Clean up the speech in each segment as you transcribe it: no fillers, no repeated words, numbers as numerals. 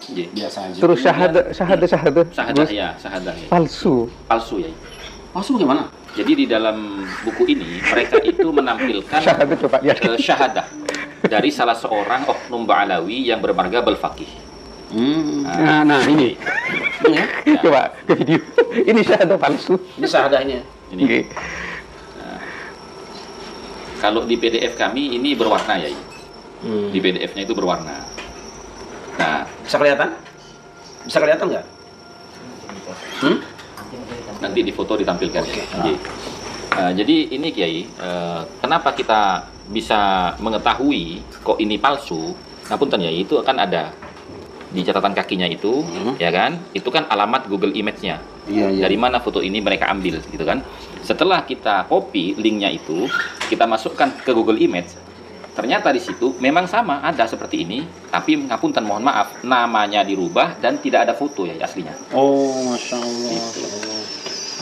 Nggih. Biasa aja. Terus syahadah Sahadah ya, sahadah ya. palsu. Palsu ya. Maksud gimana? Jadi di dalam buku ini mereka itu menampilkan Syahadah coba lihat. syahadah dari salah seorang oknum Ba'alawi yang bermarga Faqih. Nah ini. Ya. Coba ke video. Ini syahadah palsu. Ini syahadahnya. Ini Nggih. kalau di PDF kami ini berwarna ya. Di PDF-nya itu berwarna. Nah, Bisa kelihatan? Bisa kelihatan nggak? nanti di foto ditampilkan. Oke. Nggih. Jadi ini Kiai, kenapa kita bisa mengetahui kok ini palsu? Ngapunten ya, itu akan ada di catatan kakinya itu, ya kan? Itu kan alamat Google Image-nya. Iya. Dari mana foto ini mereka ambil, gitu kan? Setelah kita copy linknya itu, kita masukkan ke Google Image, ternyata di situ memang sama, ada seperti ini, tapi ngapunten mohon maaf, namanya dirubah dan tidak ada foto ya aslinya. Oh, Masya Allah. Gitu.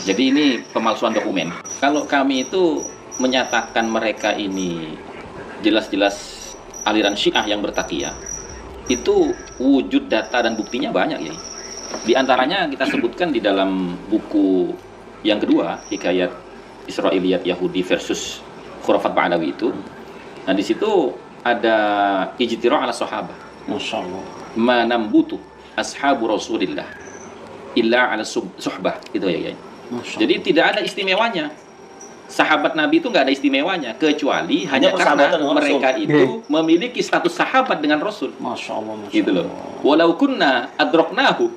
Jadi ini pemalsuan dokumen. Kalau kami itu menyatakan mereka ini jelas-jelas aliran Syiah yang bertakiyah, itu wujud data dan buktinya banyak ya. Di antaranya kita sebutkan di dalam buku yang kedua, Hikayat Israiliyat Yahudi versus Khurafat Ba'alawi itu. Nah di situ ada ijtira' ala sahabah. Masya Allah. Manambutu ashabu Rasulillah illa ala suhbah, gitu ya. Jadi tidak ada istimewanya. Sahabat Nabi itu nggak ada istimewanya, kecuali hanya karena persahabatan dengan mereka Rasul. itu memiliki status sahabat dengan Rasul. Masya Allah. Masya Gitu loh. Allah. Walau kunna adroknahu.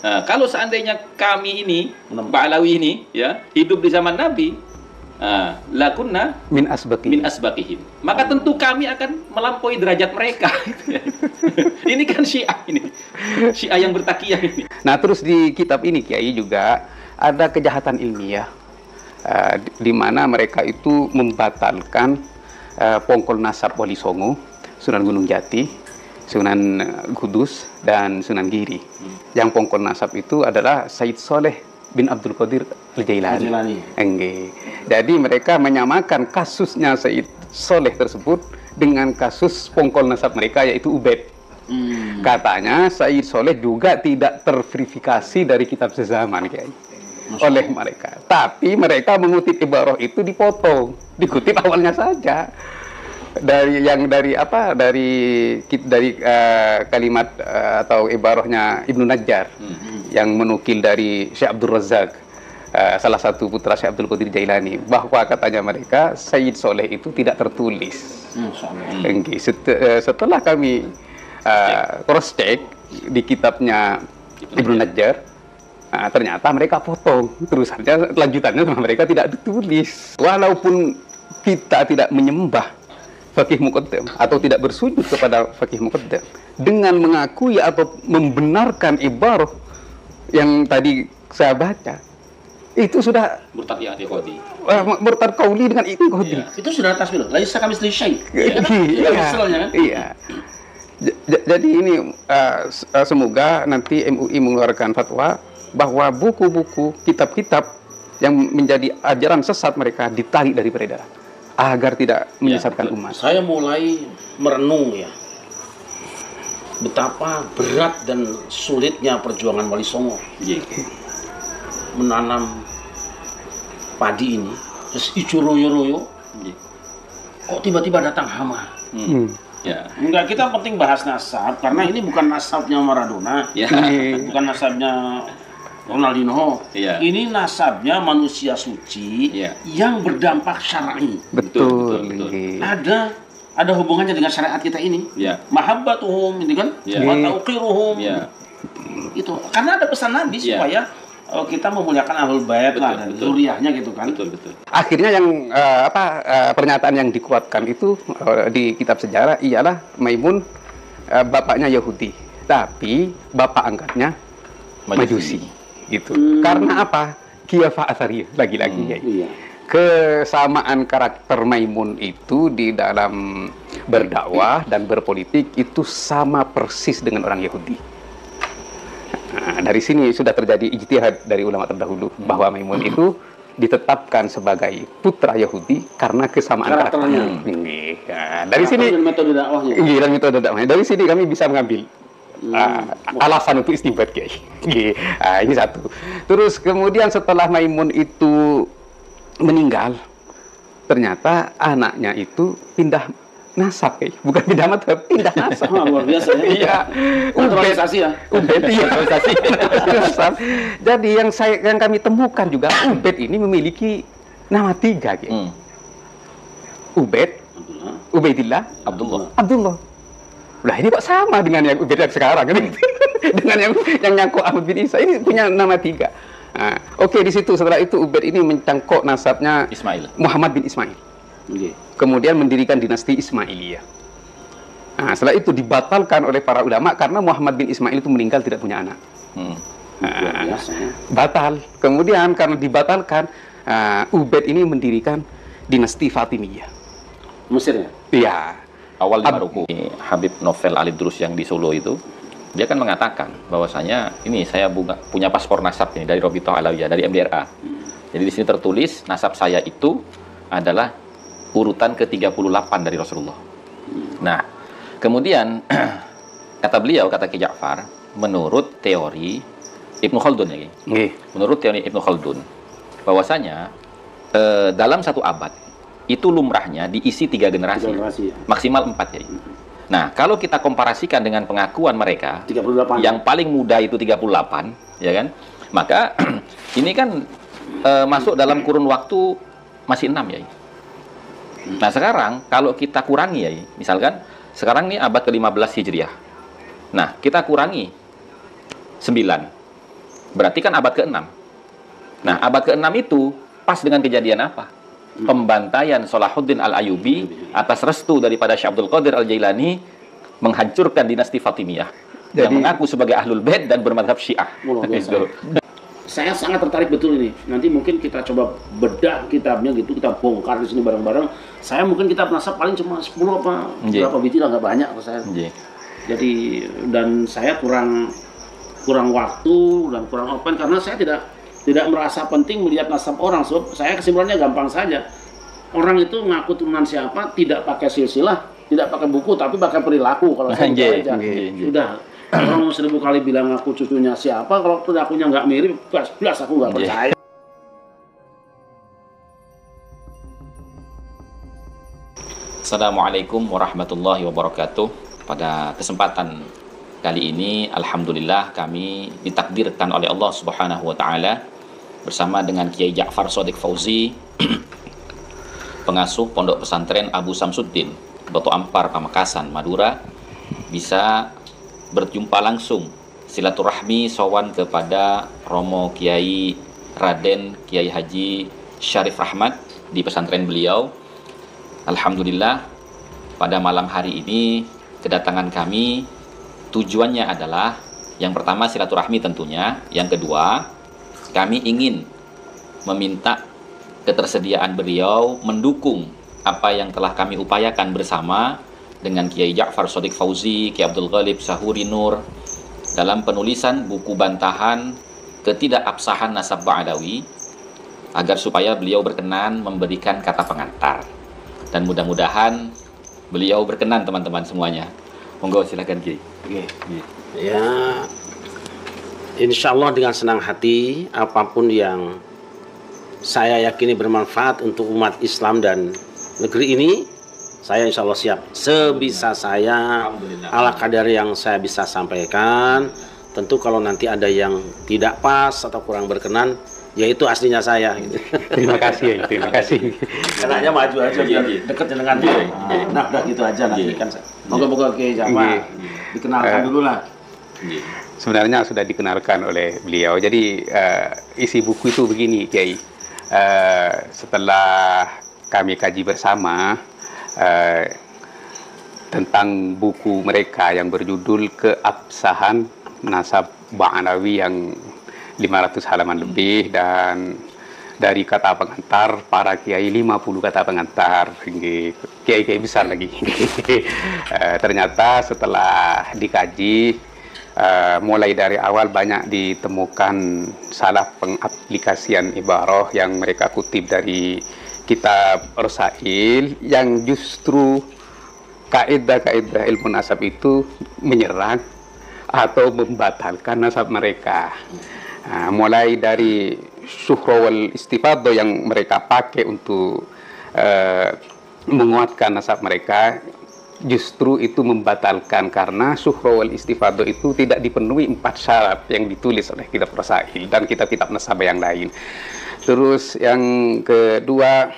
Nah, kalau seandainya kami ini, Ba'alawi ini, ya hidup di zaman Nabi, lakunna Min asbaqi. min asbaqihim. Maka tentu kami akan melampaui derajat mereka. Ini kan Syiah ini, Syiah yang bertakiyah ini. Nah, terus di kitab ini Kiai juga ada kejahatan ilmiah, di mana mereka itu membatalkan pongkol nasab Wali Songo, Sunan Gunung Jati, Sunan Kudus, dan Sunan Giri. Yang pongkol nasab itu adalah Said Soleh bin Abdul Qadir Al-Jailani. Enggak. Jadi mereka menyamakan kasusnya Said Soleh tersebut dengan kasus pongkol nasab mereka, yaitu Ubaid. Katanya Said Soleh juga tidak terverifikasi dari kitab sezaman Kiai oleh mereka, tapi mereka mengutip ibarah itu dipotong, dikutip awalnya saja dari kalimat atau ibarahnya Ibnu Najjar yang menukil dari Syekh Abdul Razak, salah satu putra Syekh Abdul Qadir Jailani, bahwa katanya mereka Said Soleh itu tidak tertulis. Setelah kami cross check di kitabnya Ibnu Najjar, ternyata mereka potong terusannya, lanjutannya sama mereka tidak ditulis. Walaupun kita tidak menyembah Faqih Muqaddam atau tidak bersujud kepada Faqih Muqaddam, dengan mengakui atau membenarkan ibarah yang tadi saya baca, itu sudah Murtad ya ikhwati. murtad qauli dengan i'tiqadi. Iya. Itu sudah tasbih. Laisa kamitslihi syai'. Iya. Jadi ini semoga nanti MUI mengeluarkan fatwa bahwa buku-buku, kitab-kitab yang menjadi ajaran sesat mereka ditarik dari peredaran agar tidak menyesatkan umat. Saya mulai merenung ya, betapa berat dan sulitnya perjuangan Wali Songo menanam padi ini, terus ijo royo-royo, kok tiba-tiba datang hama. Ya. Enggak, kita penting bahas nasab karena ini bukan nasabnya Maradona, Ya. bukan nasabnya Ronaldinho. Iya. Ini nasabnya manusia suci yang berdampak syar'i. Betul. Ada hubungannya dengan syariat kita ini. Ya. Mahabbatuhum ini kan, wa tauqiruhum. Ya. Itu karena ada pesan Nabi supaya kita memuliakan ahlul bait lah dan zuriyahnya gitu kan. Betul. Akhirnya yang pernyataan yang dikuatkan itu di kitab sejarah ialah Maimun bapaknya Yahudi, tapi bapak angkatnya Majusi. Gitu. Karena apa? Khilafah Athariyah lagi-lagi ya. Iya. Kesamaan karakter Maimun itu di dalam berdakwah dan berpolitik itu sama persis dengan orang Yahudi. Nah, dari sini sudah terjadi ijtihad dari ulama terdahulu bahwa Maimun itu ditetapkan sebagai putra Yahudi karena kesamaan karakternya. Dari sini metode dakwahnya. Iya, metode dakwahnya. Dari sini kami bisa mengambil alasan untuk istinbat Kiai. Ini satu. Terus kemudian setelah Maimun itu meninggal, ternyata anaknya itu pindah nasab, bukan pindah madhab, pindah nasab. Luar biasa ya. Iya. Naturalisasi ya. Ubed, iya. Jadi yang kami temukan juga Ubed ini memiliki nama 3, Kiai. Ubed, Ubaidillah, Abdullah. Lah ini kok sama dengan yang Ubed yang sekarang, dengan yang nyangkut Ahmad bin Isa, ini punya nama 3. Nah, oke, di situ setelah itu Ubed ini mencangkok nasabnya Ismail. Muhammad bin Ismail. Oke. Kemudian mendirikan dinasti Ismailiyah. Nah, setelah itu dibatalkan oleh para ulama karena Muhammad bin Ismail itu meninggal tidak punya anak. Luar biasa ya. Batal. Kemudian karena dibatalkan, Ubed ini mendirikan dinasti Fatimiyah. Mesir ya? Iya. Awal di Maroko, Habib Novel Alidrus yang di Solo itu, dia kan mengatakan bahwasanya ini saya punya paspor nasab ini dari Robitoh Alawiyah, dari MDRA. Jadi di sini tertulis nasab saya itu adalah urutan ke-38 dari Rasulullah. Nah, kemudian kata beliau, kata Ki Ja'far, menurut teori Ibnu Khaldun ya, menurut teori Ibnu Khaldun, bahwasanya dalam satu abad itu lumrahnya diisi 3 generasi, ya. maksimal 4 ya. Nah, kalau kita komparasikan dengan pengakuan mereka 38. yang paling muda itu 38, ya kan? Maka ini kan masuk dalam kurun waktu masih 6 ya. Nah, sekarang kalau kita kurangi ya, misalkan sekarang ini abad ke-15 Hijriah. Nah, kita kurangi 9. Berarti kan abad ke-6. Nah, abad ke-6 itu pas dengan kejadian apa? Pembantaian Salahuddin Al-Ayyubi atas restu daripada Syekh Abdul Qadir Al-Jailani menghancurkan dinasti Fatimiyah. Yang mengaku sebagai Ahlul Bait dan bermadhab Syiah. Saya sangat tertarik betul ini. Nanti mungkin kita coba bedah kitabnya gitu, kita bongkar di sini bareng-bareng. Saya mungkin kitab nasab paling cuma 10 apa berapa biji lah, nggak banyak ke saya. Jadi dan saya kurang waktu dan kurang open karena saya tidak merasa penting melihat nasab orang. Sebab saya kesimpulannya gampang saja. Orang itu ngaku turunan siapa tidak pakai silsilah, tidak pakai buku, tapi pakai perilaku. Kalau saya aja sudah. Orang 1000 kali bilang aku cucunya siapa, kalau perilakunya nggak mirip, jelas aku nggak percaya. Assalamualaikum warahmatullahi wabarakatuh. Pada kesempatan kali ini, alhamdulillah kami ditakdirkan oleh Allah Subhanahu wa taala bersama dengan Kiai Ja'far Shadiq Fauzi, pengasuh Pondok Pesantren Abu Samsuddin, Batu Ampar, Pamekasan, Madura, bisa berjumpa langsung silaturahmi sowan kepada Romo Kiai Raden Kiai Haji Syarif Rahmat di pesantren beliau. Alhamdulillah pada malam hari ini kedatangan kami tujuannya adalah yang pertama silaturahmi tentunya, yang kedua kami ingin meminta ketersediaan beliau mendukung apa yang telah kami upayakan bersama dengan Kiai Ja'far Shadiq Fauzi, Kiai Abdul Ghalib Sahuri Nur dalam penulisan buku bantahan ketidakabsahan nasab Ba'alawi, agar supaya beliau berkenan memberikan kata pengantar. Dan mudah-mudahan beliau berkenan teman-teman semuanya. Monggo silakan Kiai. Ya, insya Allah dengan senang hati, apapun yang saya yakini bermanfaat untuk umat Islam dan negeri ini, saya insya Allah siap sebisa saya ala kadar yang saya bisa sampaikan. Tentu kalau nanti ada yang tidak pas atau kurang berkenan, ya itu aslinya saya. Terima kasih, terima kasih. Karena maju aja biar dekat dengan dia. Nah, udah gitu aja nanti kan. Moga-moga Kiai Ja'far dikenalkan dulu lah. Sebenarnya sudah dikenalkan oleh beliau. Jadi isi buku itu begini, Kiai. Setelah kami kaji bersama tentang buku mereka yang berjudul Keabsahan Nasab Ba'alawi yang 500 halaman lebih, dan dari kata pengantar para kiai 50 kata pengantar, kiai-kiai besar lagi. Ternyata setelah dikaji, mulai dari awal banyak ditemukan salah pengaplikasian ibarah yang mereka kutip dari kitab Rasail, yang justru kaidah-kaidah ilmu nasab itu menyerang atau membatalkan nasab mereka. Mulai dari syuhra wal istifadah yang mereka pakai untuk menguatkan nasab mereka, justru itu membatalkan karena syuhra wal istifadah itu tidak dipenuhi 4 syarat yang ditulis oleh kitab Rasail dan kitab-kitab nasabah yang lain. Terus yang kedua,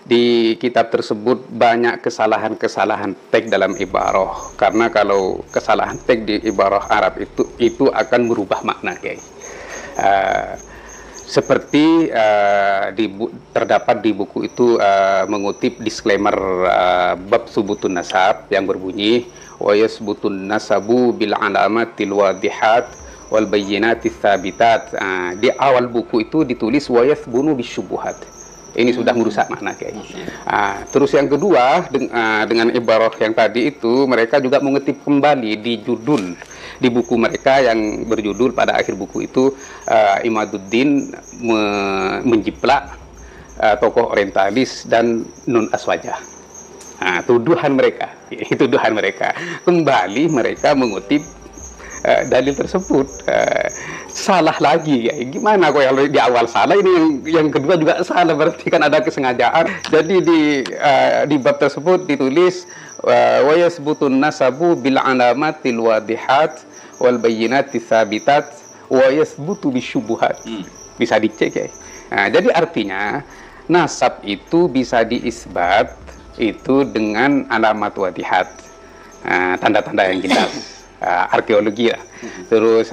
di kitab tersebut banyak kesalahan-kesalahan teks dalam ibarah, karena kalau kesalahan teks di ibarah Arab itu akan merubah makna, Kiai. Seperti terdapat di buku itu mengutip disclaimer bab subutun nasab yang berbunyi wa yasbutun nasabu bil alamatil wadihat wal bayyinatis tsabitat. Di awal buku itu ditulis wa yasbunu bisyubuhat. Ini sudah merusak makna, Kiai. Terus yang kedua, dengan ibarah yang tadi itu, mereka juga mengutip kembali di judul di buku mereka yang berjudul pada akhir buku itu Imaduddin menjiplak tokoh orientalis dan Nun Aswajah. Tuduhan mereka, tuduhan mereka. Kembali mereka mengutip dalil tersebut. Salah lagi, ya. Gimana kok yang di awal salah, ini yang kedua juga salah, berarti kan ada kesengajaan. Jadi di bab tersebut ditulis wa yasbutun nasabu bil alamatil wadihat wal bayyinatis tsabitat wa yasbutu bisyubuhat. Bisa dicek, ya. Jadi artinya nasab itu bisa diisbat itu dengan alamat wadihat, tanda-tanda yang jelas. Arkeologi lah. Terus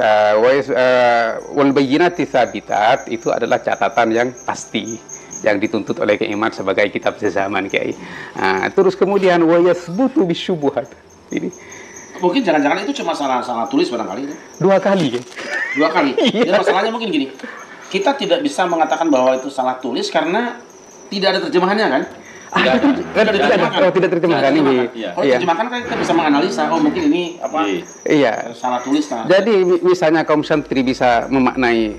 wal bayyinati tsabitat itu adalah catatan yang pasti yang dituntut oleh Imam sebagai kitab sezaman, Kiai. Terus kemudian wa yasbutu bisyubuhat. Ini mungkin jangan-jangan itu cuma salah tulis barangkali itu. 2 kali, Kiai. 2 kali. Jadi masalahnya mungkin gini. Kita tidak bisa mengatakan bahwa itu salah tulis karena tidak ada terjemahannya, kan? Tidak terjemahkan ini. Kalau terjemahkan kan kita bisa menganalisa, oh mungkin ini apa? Iya. Salah tulis. Jadi misalnya kaum santri bisa memaknai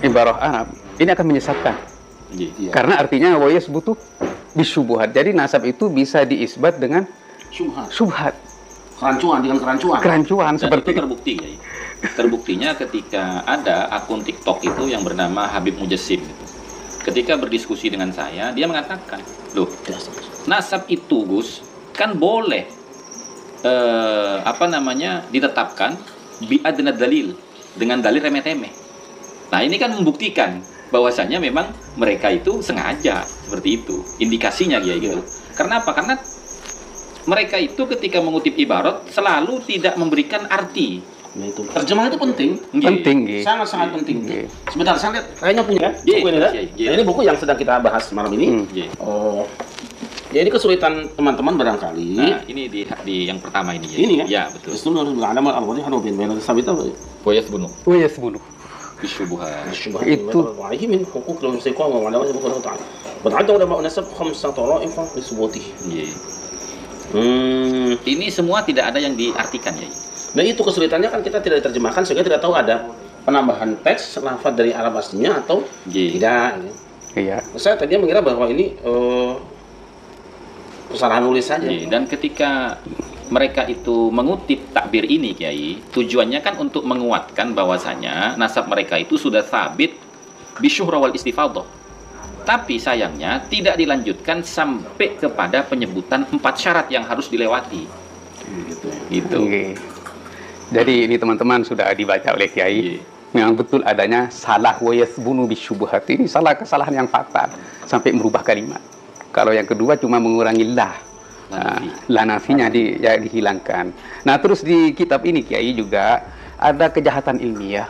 ibarah Arab, ini akan menyesatkan. Karena artinya wa yasbutu bisyubuhat. Jadi nasab itu bisa diisbat dengan syubhat. Kerancuan dengan kerancuan. Kerancuan seperti itu terbukti, ya. Terbuktinya ketika ada akun TikTok itu yang bernama Habib Mujassim gitu. Ketika berdiskusi dengan saya, dia mengatakan, loh, nasab itu, Gus, kan boleh ditetapkan bi'adna dalil, dengan dalil remeh-temeh. Nah, ini kan membuktikan bahwasanya memang mereka itu sengaja seperti itu, indikasinya gitu. Karena apa? Karena mereka itu ketika mengutip ibarat selalu tidak memberikan arti. Nah, itu terjemahan itu penting, sangat-sangat penting. Sebentar, saya lihat kayaknya punya buku ini, Nah, ini buku yang sedang kita bahas malam ini. Ya, ini kesulitan teman-teman barangkali. Nah, ini di yang pertama ini. Ini ya? Ya, betul. Wayasbunu bisyubuhat. Itu min hukuk al-muslimin wa ulama Allah Ta'ala. Bad'adda ulama nasab 5 tara'if li subutihi. Ini semua tidak ada yang diartikan, ya. Nah, itu kesulitannya kan kita tidak diterjemahkan sehingga tidak tahu ada penambahan teks lafaz dari Arab aslinya atau tidak. Iya. Saya tadinya mengira bahwa ini kesalahan nulis saja. Dan ketika mereka itu mengutip takbir ini, Kiai, tujuannya kan untuk menguatkan bahwasanya nasab mereka itu sudah sabit bisyuhra wal istifadah. Tapi sayangnya tidak dilanjutkan sampai kepada penyebutan 4 syarat yang harus dilewati. Gitu. Jadi ini teman-teman sudah dibaca oleh Kiai. Memang betul adanya salah wa yasbunu bisyubuhat. Ini salah kesalahan yang fatal sampai merubah kalimat. Kalau yang kedua cuma mengurangi nafinya dihilangkan. Nah, terus di kitab ini, Kiai, juga ada kejahatan ilmiah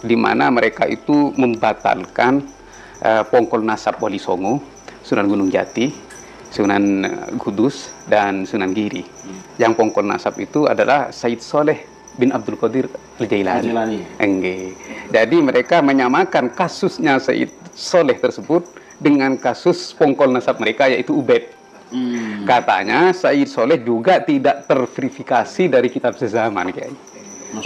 di mana mereka itu membatalkan pongkol nasab Wali Songo, Sunan Gunung Jati, Sunan Kudus, dan Sunan Giri. Yang pongkol nasab itu adalah Said Soleh bin Abdul Qadir Al-Jailani. Jadi mereka menyamakan kasusnya Said Soleh tersebut dengan kasus pongkol nasab mereka, yaitu Ubaid. Katanya Said Soleh juga tidak terverifikasi dari kitab sezaman, Kiai,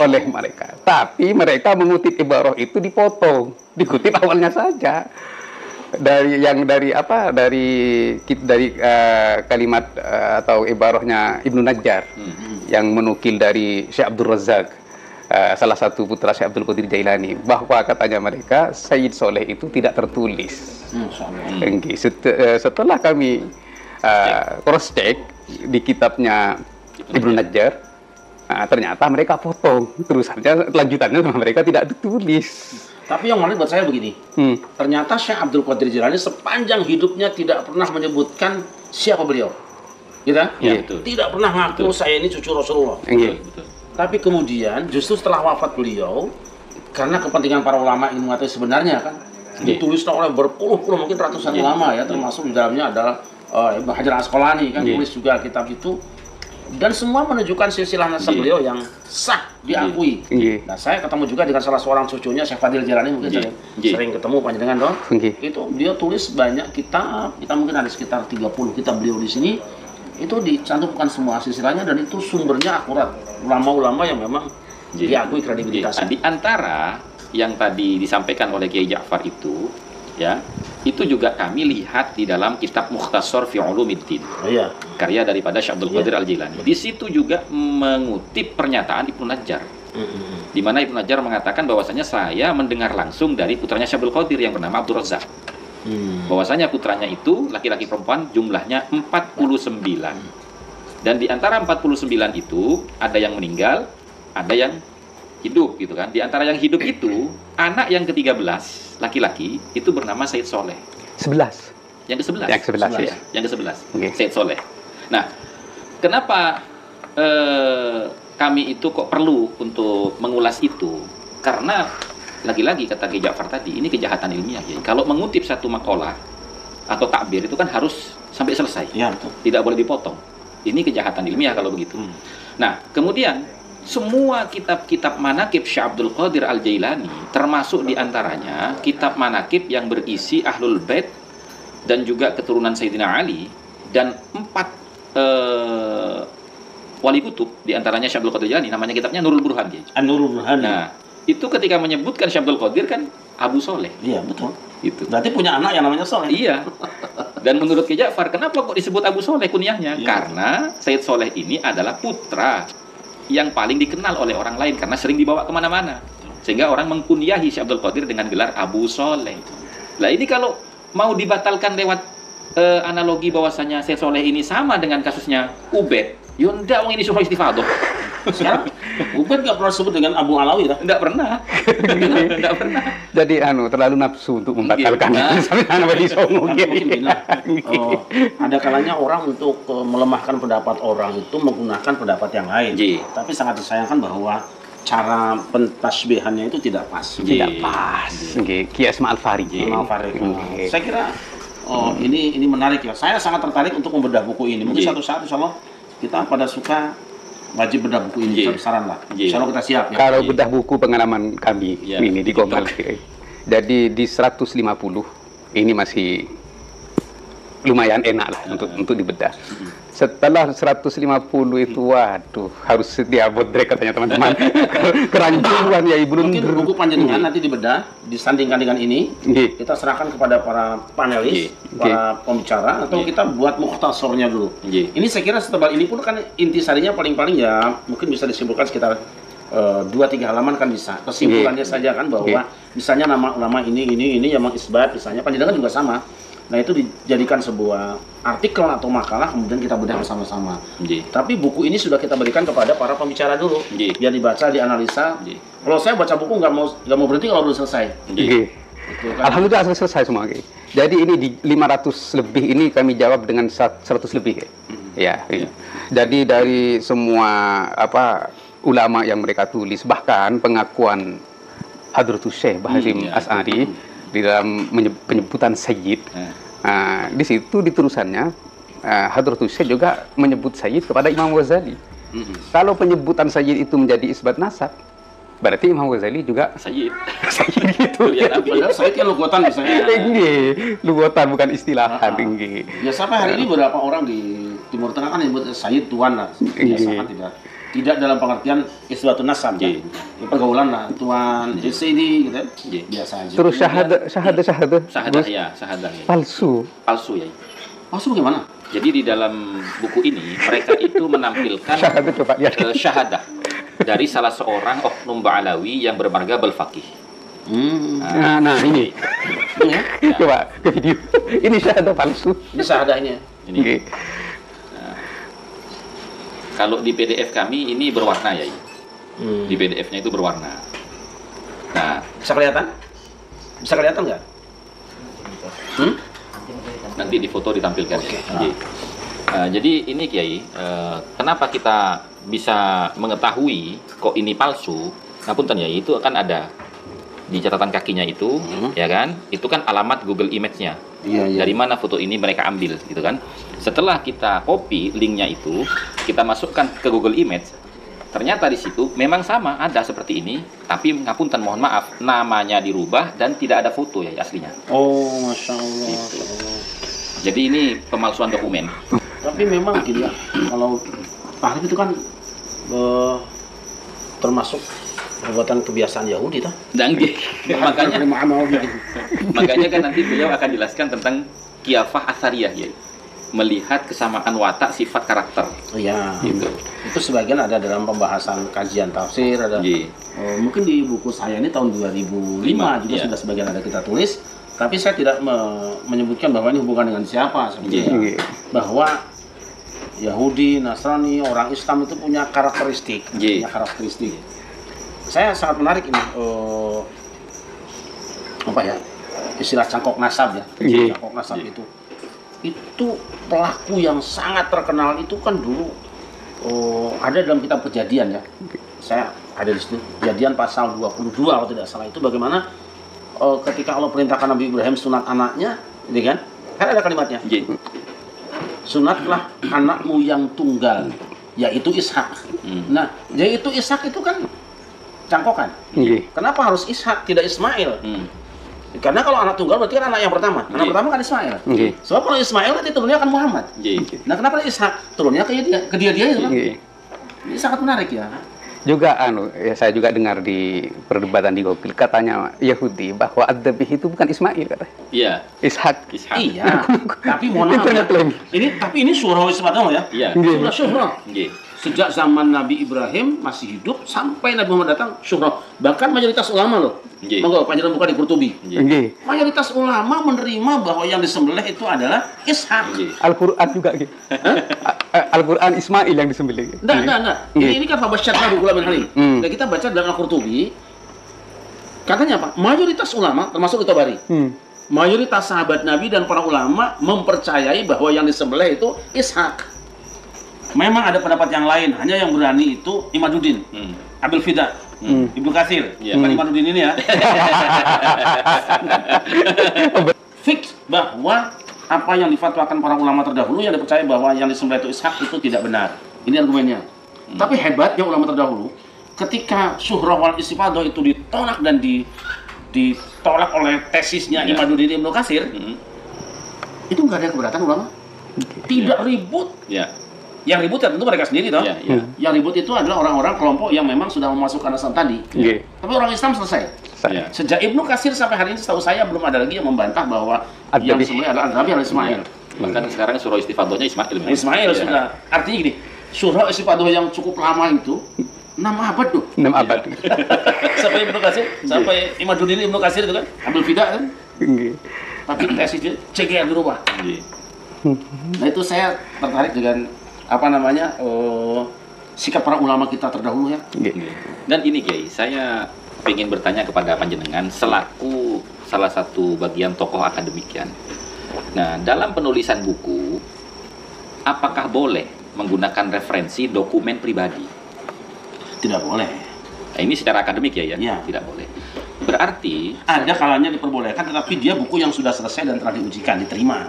oleh mereka. Tapi mereka mengutip ibarah itu dipotong, dikutip awalnya saja. Dari kalimat atau ibarahnya Ibnu Najjar yang menukil dari Syekh Abdul Razak, salah satu putra Syekh Abdul Qadir Jailani, bahwa katanya mereka Sayyid Soleh itu tidak tertulis. Setelah kami cross check di kitabnya Ibnu Najjar, ternyata mereka potong terusannya, lanjutannya mereka tidak ditulis. Tapi yang menarik buat saya begini, ternyata Syekh Abdul Qadir Jailani sepanjang hidupnya tidak pernah menyebutkan siapa beliau, gitu? Ya, betul. Tidak pernah ngaku saya ini cucu Rasulullah. Betul. Tapi kemudian justru setelah wafat beliau, karena kepentingan para ulama ini mengetahui sebenarnya kan, ditulis oleh berpuluh-puluh mungkin ratusan ulama ya, termasuk di dalamnya adalah Ibnu Hajar Asqalani kan tulis juga kitab itu, dan semua menunjukkan silsilah nasab beliau yang sah diakui. Nah, saya ketemu juga dengan salah seorang cucunya Syekh Fadil Jailani, mungkin sering ketemu panjenengan dong. Itu dia tulis banyak kitab, kita mungkin ada sekitar 30 kitab beliau di sini. Itu dicantumkan semua silsilahnya dan itu sumbernya akurat. Ulama-ulama yang memang diakui kredibilitasnya. Di antara yang tadi disampaikan oleh Kiai Ja'far itu, ya, itu juga kami lihat di dalam kitab Mukhtasar fi Ulumiddin, karya daripada Syekh Abdul Qadir Al-Jailani. Di situ juga mengutip pernyataan Ibnu Najjar, di mana Ibnu Najjar mengatakan bahwasanya saya mendengar langsung dari putranya Syekh Abdul Qadir yang bernama Abdul Razak, bahwasanya putranya itu laki-laki perempuan jumlahnya 49, dan di antara 49 itu ada yang meninggal, ada yang hidup gitu kan. Di antara yang hidup itu anak yang ke-13 laki-laki itu bernama Said Soleh. 11. Yang ke-11. Yang ke-11 ya. Yang ke-11. Said Soleh. Nah, kenapa kami itu kok perlu untuk mengulas itu? Karena lagi-lagi kata Kiai Ja'far tadi, ini kejahatan ilmiah ya. Kalau mengutip satu makalah atau takbir itu kan harus sampai selesai. Ya, betul. Tidak boleh dipotong. Ini kejahatan ilmiah kalau begitu. Nah, kemudian semua kitab-kitab manaqib Syekh Abdul Qadir Al-Jailani, termasuk diantaranya kitab manaqib yang berisi Ahlul Bait dan juga keturunan Sayyidina Ali, dan 4 wali kutub, diantaranya Syekh Abdul Qadir Jailani, namanya kitabnya Nurul Burhan. Nurul Burhan. Nah, itu ketika menyebutkan Syekh Abdul Qadir kan Abu Soleh. Iya, betul. Itu. Berarti punya anak yang namanya Soleh. Iya. Dan menurut Kiai Ja'far, kenapa kok disebut Abu Soleh kunyahnya? Karena Said Soleh ini adalah putra yang paling dikenal oleh orang lain karena sering dibawa kemana-mana, sehingga orang mengkunyahi Syekh Abdul Qadir dengan gelar Abu Soleh. Lah ini kalau mau dibatalkan lewat analogi bahwasanya Syekh Soleh ini sama dengan kasusnya Ubed, ya ndak, wong ini surah istifadah. Sekarang Ubed nggak pernah sebut dengan Abu Alawi lah. Ndak pernah. Ndak pernah. Jadi terlalu nafsu untuk membatalkan. Ada kalanya orang untuk melemahkan pendapat orang itu menggunakan pendapat yang lain. Tapi sangat disayangkan bahwa cara pentasbihannya itu tidak pas. Tidak pas. Kias Ma'al-Fari. Saya kira ini menarik ya. Saya sangat tertarik untuk membedah buku ini. Mungkin satu saat insya Allah kita pada suka wajib bedah buku ini, saran lah. Insya Allah kita siap ya. Kalau bedah buku pengalaman kami ini di Kompak. Jadi di 150 ini masih lumayan enak lah untuk dibedah. Setelah 150 itu, waduh, harus sedia bodrek katanya teman-teman. Kerancuan ya, belum. Mungkin buku panjenengan nanti dibedah, disandingkan dengan ini, kita serahkan kepada para panelis, para pembicara, atau kita buat mukhtasornya dulu. Ini saya kira setebal ini pun kan intisarinya paling-paling ya mungkin bisa disimpulkan sekitar 2-3 halaman kan bisa. Kesimpulannya saja kan bahwa misalnya nama ulama ini yang mengisbat, misalnya panjenengan juga sama. Nah, itu dijadikan sebuah artikel atau makalah, kemudian kita bedah bersama-sama. Tapi buku ini sudah kita berikan kepada para pembicara dulu, biar dibaca, dianalisa. Kalau saya baca buku nggak mau berhenti kalau belum selesai. Kan? Alhamdulillah selesai semua. Jadi ini di 500 lebih ini kami jawab dengan 100 lebih. Jadi dari semua ulama yang mereka tulis, bahkan pengakuan Hadratus Syekh Bahrim As'ari di dalam penyebutan Sayyid. Di situ di terusannya Hadratus Syekh juga menyebut Sayyid kepada Imam Ghazali. Kalau penyebutan Sayyid itu menjadi isbat nasab, berarti Imam Ghazali juga Sayyid. Sayyid gitu. Padahal Sayyid kan lugotan misalnya. Lugotan bukan istilahan. Ya sampai hari ini beberapa orang di Timur Tengah kan disebut Sayyid Tuan lah. Biasa kan tidak dalam pengertian isbatun nasab. Pergaulan lah, Tuan, Sayyidi gitu. Biasa aja. Terus syahadah. Syahadah ya. Palsu Palsu ya. Palsu gimana? Jadi di dalam buku ini mereka itu menampilkan syahadah dari salah seorang oknum Ba'alawi yang bermarga Balfaqih. Nah ini. Ya. Coba ke video. Ini syahadah palsu. Ini syahadahnya. Ini. Nah, kalau di PDF kami ini berwarna ya. Di PDF-nya itu berwarna. Nah, Bisa kelihatan? Bisa kelihatan nggak? nanti di foto ditampilkan. Oke. Jadi ini Kiai, kenapa kita bisa mengetahui kok ini palsu? Ngapunten ya, itu akan ada di catatan kakinya itu, ya kan? Itu kan alamat Google Image-nya. Iya. Dari mana foto ini mereka ambil, gitu kan? Setelah kita copy linknya itu, kita masukkan ke Google Image. Ternyata di situ memang sama, ada seperti ini, tapi ngapunten mohon maaf, namanya dirubah dan tidak ada foto ya aslinya. Oh, Masya Allah. Gitu. Jadi ini pemalsuan dokumen. Tapi memang gini ya, kalau tahrif itu kan termasuk perbuatan kebiasaan Yahudi, toh? Dan makanya gitu. makanya kan nanti beliau akan jelaskan tentang kiafah asariyah ya. Melihat kesamaan watak, sifat, karakter. Iya. Gitu. Itu sebagian ada dalam pembahasan kajian tafsir, ada mungkin di buku saya ini tahun 2005 juga sudah sebagian ada kita tulis, tapi saya tidak menyebutkan bahwa ini hubungan dengan siapa sebenarnya. Bahwa Yahudi, Nasrani, orang Islam itu punya karakteristik, Saya sangat menarik ini apa ya? Istilah cangkok nasab ya. Cangkok nasab itu pelaku yang sangat terkenal itu kan dulu ada dalam kitab Kejadian ya. Saya ada di situ. Kejadian pasal 22 kalau tidak salah, itu bagaimana ketika Allah perintahkan Nabi Ibrahim sunat anaknya, gitu kan? Kan ada kalimatnya. Sunatlah anakmu yang tunggal, yaitu Ishak. Nah, yaitu Ishak itu kan cangkokan. Kenapa harus Ishak tidak Ismail? Karena kalau anak tunggal berarti kan anak yang pertama. Anak pertama kan Ismail. Sebab kalau Ismail nanti turunnya akan Muhammad. Nah, kenapa Ishak turunnya ke dia itu kan? Ini sangat menarik ya. Juga ya, saya juga dengar di perdebatan di Google, katanya Yahudi bahwa Ad-Dabih itu bukan Ismail, katanya. Iya. Ishak. Iya. Tapi mohon maaf ya. Ini surah Ismail ya. Iya. Sudah surah. Sejak zaman Nabi Ibrahim masih hidup sampai Nabi Muhammad datang, surah. Bahkan mayoritas ulama loh. Monggo panjenengan buka di Qurtubi. Mayoritas ulama menerima bahwa yang disembelih itu adalah Ishak. Al-Qur'an juga gitu. Al-Qur'an Ismail yang disembelih. Enggak. Ini kan Fabasyatna bi Ghulamin Halim. Nah, kita baca dalam Al-Qurtubi. Katanya apa? Mayoritas ulama termasuk Tabari. Mayoritas sahabat Nabi dan para ulama mempercayai bahwa yang disembelih itu Ishak. Memang ada pendapat yang lain, hanya yang berani itu Imaduddin, Abdul Fida, Ibnu Katsir, bukan Imaduddin ini ya. Fix bahwa apa yang difatwakan para ulama terdahulu yang dipercaya bahwa yang disembelih itu Ishak itu tidak benar. Ini argumennya. Tapi hebatnya ulama terdahulu, ketika Syuhrah wal Istifadah itu ditolak dan ditolak oleh tesisnya Imaduddin Ibnu Katsir, itu nggak ada keberatan ulama. Tidak ribut. Yang ribut ya tentu mereka sendiri toh. Yang ribut itu adalah orang-orang kelompok yang memang sudah memasukkan asal tadi. Tapi orang Islam selesai. Sejak Ibnu Katsir sampai hari ini setahu saya belum ada lagi yang membantah bahwa yang disembelih adalah Nabi Ismail. Bahkan sekarang surah Istifadahnya Ismail. Ismail sudah. Artinya gini, surah Istifadah yang cukup lama itu 6 abad tuh. 6 abad. Sampai Ibnu Katsir, sampai Imaduddin Ibnu Katsir itu kan, Abdul Fida kan. Tapi tesisnya CGR dirubah. Nah, itu saya tertarik dengan sikap para ulama kita terdahulu ya. Dan ini Kiai, saya ingin bertanya kepada panjenengan selaku salah satu bagian tokoh akademikian. Nah, dalam penulisan buku, apakah boleh menggunakan referensi dokumen pribadi? Tidak boleh. Nah, ini secara akademik ya? Ya. Tidak boleh. Berarti ada kalanya diperbolehkan, tetapi dia buku yang sudah selesai dan telah diujikan, diterima.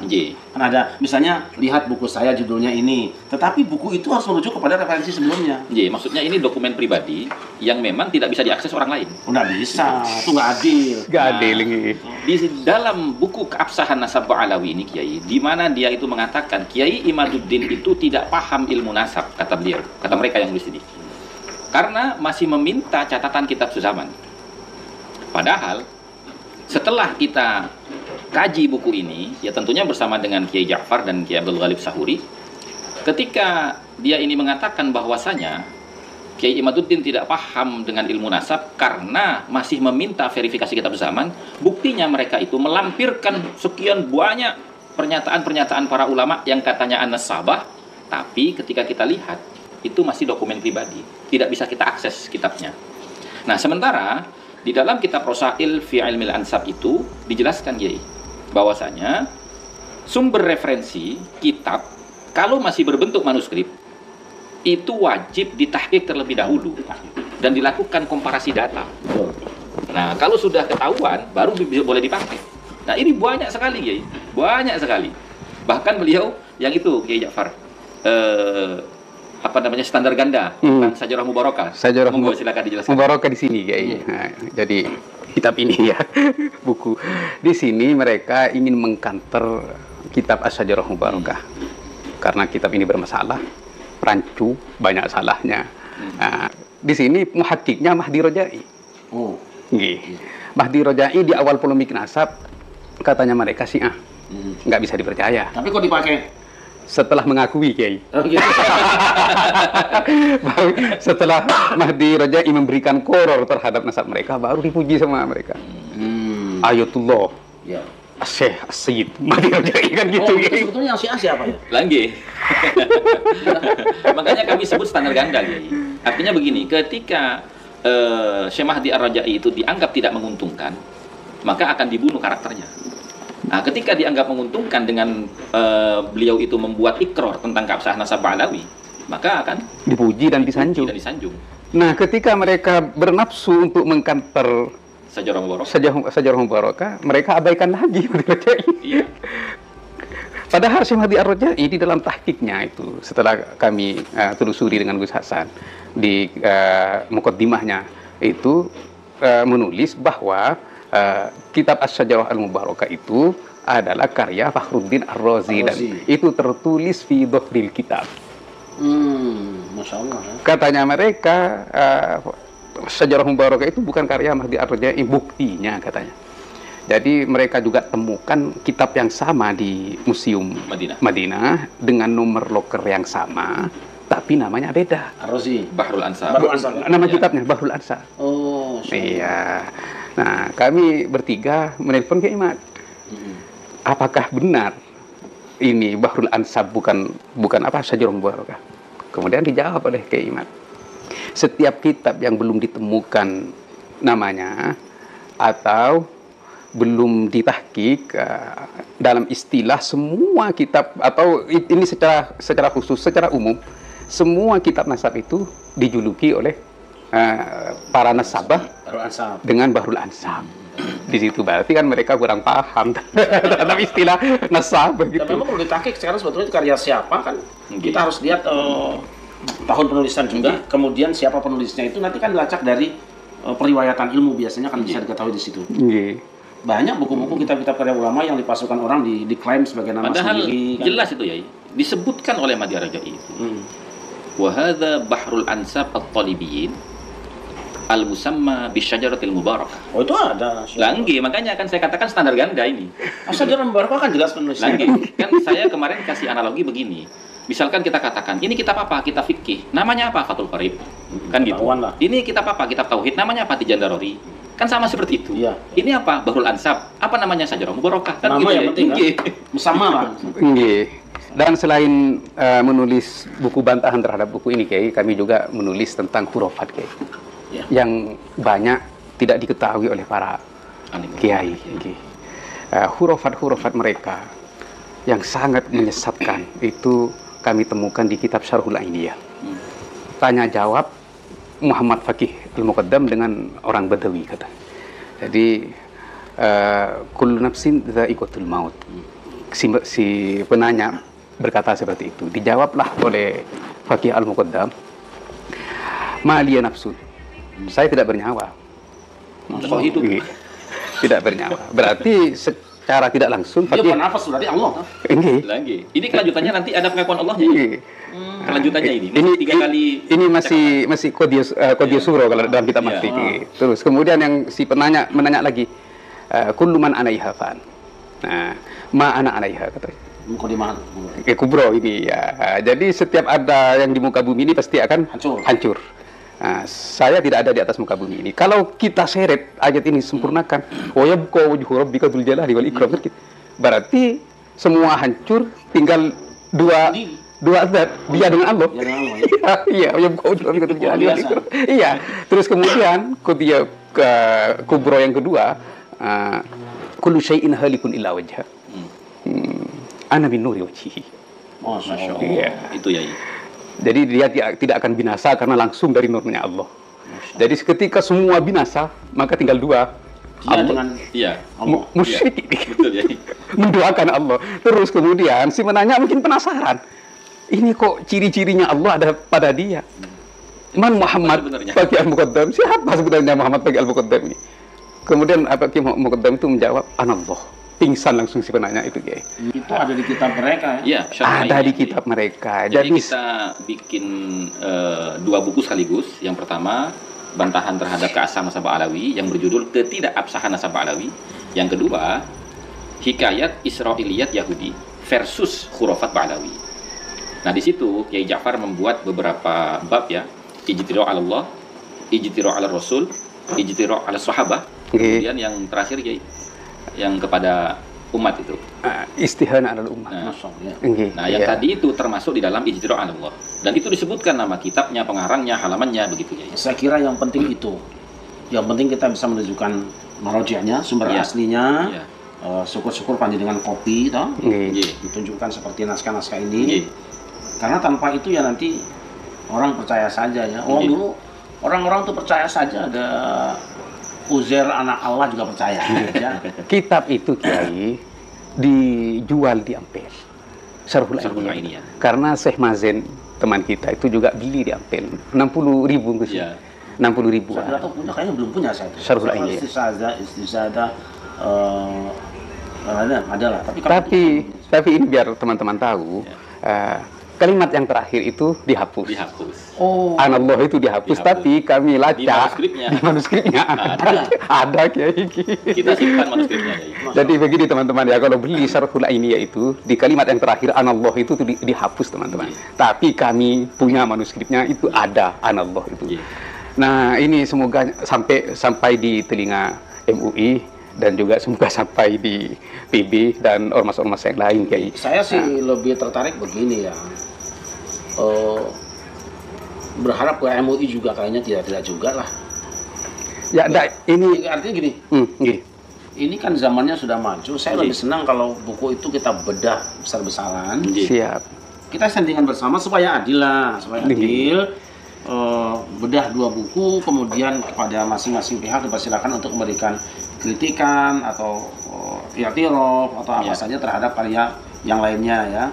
Kan ada, misalnya lihat buku saya judulnya ini, tetapi buku itu harus merujuk kepada referensi sebelumnya. Maksudnya ini dokumen pribadi yang memang tidak bisa diakses orang lain. Nggak bisa, itu nggak adil. Nggak adil ini. Di dalam buku Keabsahan Nasab Ba'alawi ini Kiai, di mana dia itu mengatakan Kiai Imaduddin itu tidak paham ilmu nasab, kata beliau, kata mereka yang nulis ini, karena masih meminta catatan kitab sezaman. Padahal setelah kita kaji buku ini, ya tentunya bersama dengan Kiai Ja'far dan Kiai Abdul Ghalib Sahuri, ketika dia ini mengatakan bahwasanya Kiai Imaduddin tidak paham dengan ilmu nasab karena masih meminta verifikasi kitab zaman, buktinya mereka itu melampirkan sekian banyak pernyataan-pernyataan para ulama yang katanya an-nasabah, tapi ketika kita lihat itu masih dokumen pribadi, tidak bisa kita akses kitabnya. Nah, sementara di dalam kitab Rosail fi Ilmil Ansab itu dijelaskan Kiai bahwasanya sumber referensi kitab kalau masih berbentuk manuskrip itu wajib ditahqiq terlebih dahulu dan dilakukan komparasi data. Nah, kalau sudah ketahuan baru boleh dipakai. Nah, ini banyak sekali Kiai, banyak sekali. Bahkan beliau yang itu Kiai Ja'far apa namanya standar ganda tentang Sajarah Mubarakah. Sajarah silakan dijelaskan. Mubarakah di sini Kiai. Nah, jadi kitab ini ya, buku. Di sini mereka ingin mengkanter kitab As-Sajarah Mubarakah. Karena kitab ini bermasalah, rancu, banyak salahnya. Nah, di sini muhakkiknya Mahdi Rojai. Mahdi Rojai di awal polemik nasab katanya mereka Syiah. Nggak bisa dipercaya. Tapi kok dipakai? Setelah mengakui Kiai. Gitu. Setelah Mahdi Rojai memberikan koror terhadap nasab mereka, baru dipuji sama mereka. Ayatullah. Ya. Syekh As-Sayyid Mahdi Rojai kan gitu. Itu sebetulnya yang Syiah siapa ya? Langge. Makanya kami sebut standar ganda Kiai. Artinya begini, ketika Syekh Mahdi Ar-Rajai itu dianggap tidak menguntungkan, maka akan dibunuh karakternya. Nah, ketika dianggap menguntungkan dengan beliau itu membuat ikror tentang keabsahan nasab Ba'alawi, maka akan dipuji dan disanjung. Nah, ketika mereka bernafsu untuk mengkanter Sajarah Mubarakah, mereka abaikan lagi Mahdi Rojai. Iya. Padahal Syekh Mahdi Ar-Rajai di dalam tahqiqnya itu, setelah kami telusuri dengan Gus Hasan di muqaddimahnya itu menulis bahwa kitab As-Sajarah Al-Mubarakah itu adalah karya Fakhruddin Ar-Razi dan itu tertulis fi dhahril kitab. Masya Allah. Katanya mereka Sajarah Mubarakah itu bukan karya Mahdi Ar-Rajai, buktinya katanya. Jadi mereka juga temukan kitab yang sama di Museum Madinah dengan nomor loker yang sama, tapi namanya beda. Ar-Razi. Bahrul Ansar. Nama kitabnya Bahrul Ansar. Oh, iya. Nah, kami bertiga menelpon Kiai Imad. Apakah benar ini Bahrul Ansab bukan apa Sajarah Mubarakah? Kemudian dijawab oleh Kiai Imad. Setiap kitab yang belum ditemukan namanya atau belum ditahqiq dalam istilah semua kitab atau ini secara khusus, secara umum semua kitab nasab itu dijuluki oleh para nasabah dengan Bahrul Ansab. Di situ berarti kan mereka kurang paham terhadap istilah nasabah gitu. Tapi memang perlu ditahqiq sekarang sebetulnya itu karya siapa kan? Kita harus lihat tahun penulisan juga, kemudian siapa penulisnya itu nanti kan dilacak dari periwayatan ilmu biasanya kan bisa diketahui di situ. Banyak buku-buku kitab-kitab karya ulama yang dipasukan orang diklaim sebagai nama padahal sendiri. Padahal jelas itu ya, disebutkan oleh Mahdi Ar-Rajai itu. Wa hadza Bahrul Ansab At-Talibiyin al-musamma bisyajaratil mubarakah. Oh, itu ada. Langge, makanya kan saya katakan standar ganda ini. Sajarah Mubarakah kan jelas penulisnya. Langge, kan saya kemarin kasih analogi begini. Misalkan kita katakan, ini kitab apa? Kitab fikih. Namanya apa? Fathul Qarib. Kan gitu. Ini kitab apa? Kitab tauhid. Namanya apa? Tijan Darori. Kan sama seperti itu. Iya. Ini apa? Bahrul Ansab. Apa namanya? Sajarah Mubarakah. Kan nama gitu yang ya. penting kan? Sama Pak. Dan selain menulis buku bantahan terhadap buku ini Kiai, kami juga menulis tentang hurufat Kiai. Yang banyak tidak diketahui oleh para kiai. Hurufat mereka yang sangat menyesatkan itu kami temukan di kitab Syarhul Ainiyah. Tanya jawab Muhammad Faqih Al-Muqaddam dengan orang Badawi kata. Jadi kullu nafsin dha'iqatul maut. Si penanya berkata seperti itu. Dijawablah oleh Faqih Al-Muqaddam, ma liya nafsun. Saya tidak bernyawa. Kok hidup? Tidak bernyawa. Berarti secara tidak langsung dia bernafas berarti Allah. Ini kelanjutannya nanti ada pengakuan Allahnya. Kelanjutannya ini. Tiga kali. Ini masih qadiyah surah kalau dalam kitab Mahdi. Terus kemudian yang si penanya menanya lagi, kullu man 'alaiha fan. Nah, ma ana alaiha katanya. Mukadimah. Kubro ini ya. Jadi setiap ada yang di muka bumi ini pasti akan hancur. Nah, saya tidak ada di atas muka bumi ini. Kalau kita seret ayat ini sempurnakan, wa yabqa wajhu rabbika dzul jalali wal ikram. Berarti semua hancur, tinggal dua zat, dia dengan Allah. Iya, yabqa wajhu rabbika dzul jalali wal ikram. Iya. Terus kemudian dia kubro yang kedua, kullu syai'in halikun illa wajha. Ana min nuri wajhihi. Masya Allah. Iya. Itu ya. Jadi dia tidak akan binasa karena langsung dari nurnya Allah. Jadi ketika semua binasa, maka tinggal dua. Allah. Musyrik. Betul ya. Mendoakan Allah. Terus kemudian si menanya mungkin penasaran. Ini kok ciri-cirinya Allah ada pada dia? Man Muhammad bagi Al-Muqaddam. Siapa sebenarnya Muhammad bagi Al-Muqaddam ini? Kemudian Bagi Al-Muqaddam itu menjawab, Anallah. Pingsan langsung si penanya itu, Kiai. Itu ada di kitab mereka ya? Iya, ada di kitab mereka. Jadi kita bikin dua buku sekaligus. Yang pertama, bantahan terhadap keabsahan nasabah Alawi yang berjudul Ketidakabsahan Nasabah Alawi. Yang kedua, Hikayat Israiliyat Yahudi versus Khurafat Ba'alawi. Nah, di situ Kiai Ja'far membuat beberapa bab ya. Ijtira' 'ala Allah, Ijtira' 'ala Rasul, Ijtira' 'ala Sahabah. Kemudian yang terakhir Kiai, yang kepada umat itu istihana alal umat. Nah, yang tadi itu termasuk di dalam Ijtira' 'ala Allah, dan itu disebutkan nama kitabnya, pengarangnya, halamannya, begitu ya. Saya kira yang penting itu, yang penting kita bisa menunjukkan marojiahnya, sumber aslinya. Syukur-syukur panjenengan kopi, toh, ditunjukkan seperti naskah-naskah ini. Karena tanpa itu ya nanti orang percaya saja ya. Dulu orang-orang tuh percaya saja ada Uzair anak Allah juga percaya. Kitab itu Kiai dijual di Ampel. Syarhul Ainiyah. Karena Syekh Mazen teman kita itu juga beli di Ampel. 60.000 Gus. 60.000. Saya tahu punya, kayaknya belum punya saya. Syarhul Ainiyah. Istisadah ada lah. Tapi ini biar teman-teman tahu. Kalimat yang terakhir itu dihapus. Anallah itu dihapus, tapi kami lacak di manuskripnya. Ada Kiai. Kita simpan manuskripnya. Jadi begini teman-teman ya, kalau beli Syarhul Ainiyah itu di kalimat yang terakhir Anallah itu dihapus teman-teman. Tapi kami punya manuskripnya, itu ada Anallah itu. Nah, ini semoga sampai di telinga MUI dan juga semoga sampai di PB dan ormas-ormas yang lain Kiai. Saya sih lebih tertarik begini ya. Berharap ke MUI juga kayaknya tidak juga lah. Ya, ini artinya gini. Ini kan zamannya sudah maju. Saya lebih senang kalau buku itu kita bedah besar-besaran. Siap. Kita sandingan bersama supaya adil lah, bedah dua buku, kemudian kepada masing-masing pihak dipersilakan untuk memberikan kritikan atau i'tiraf atau apa saja terhadap karya yang lainnya ya.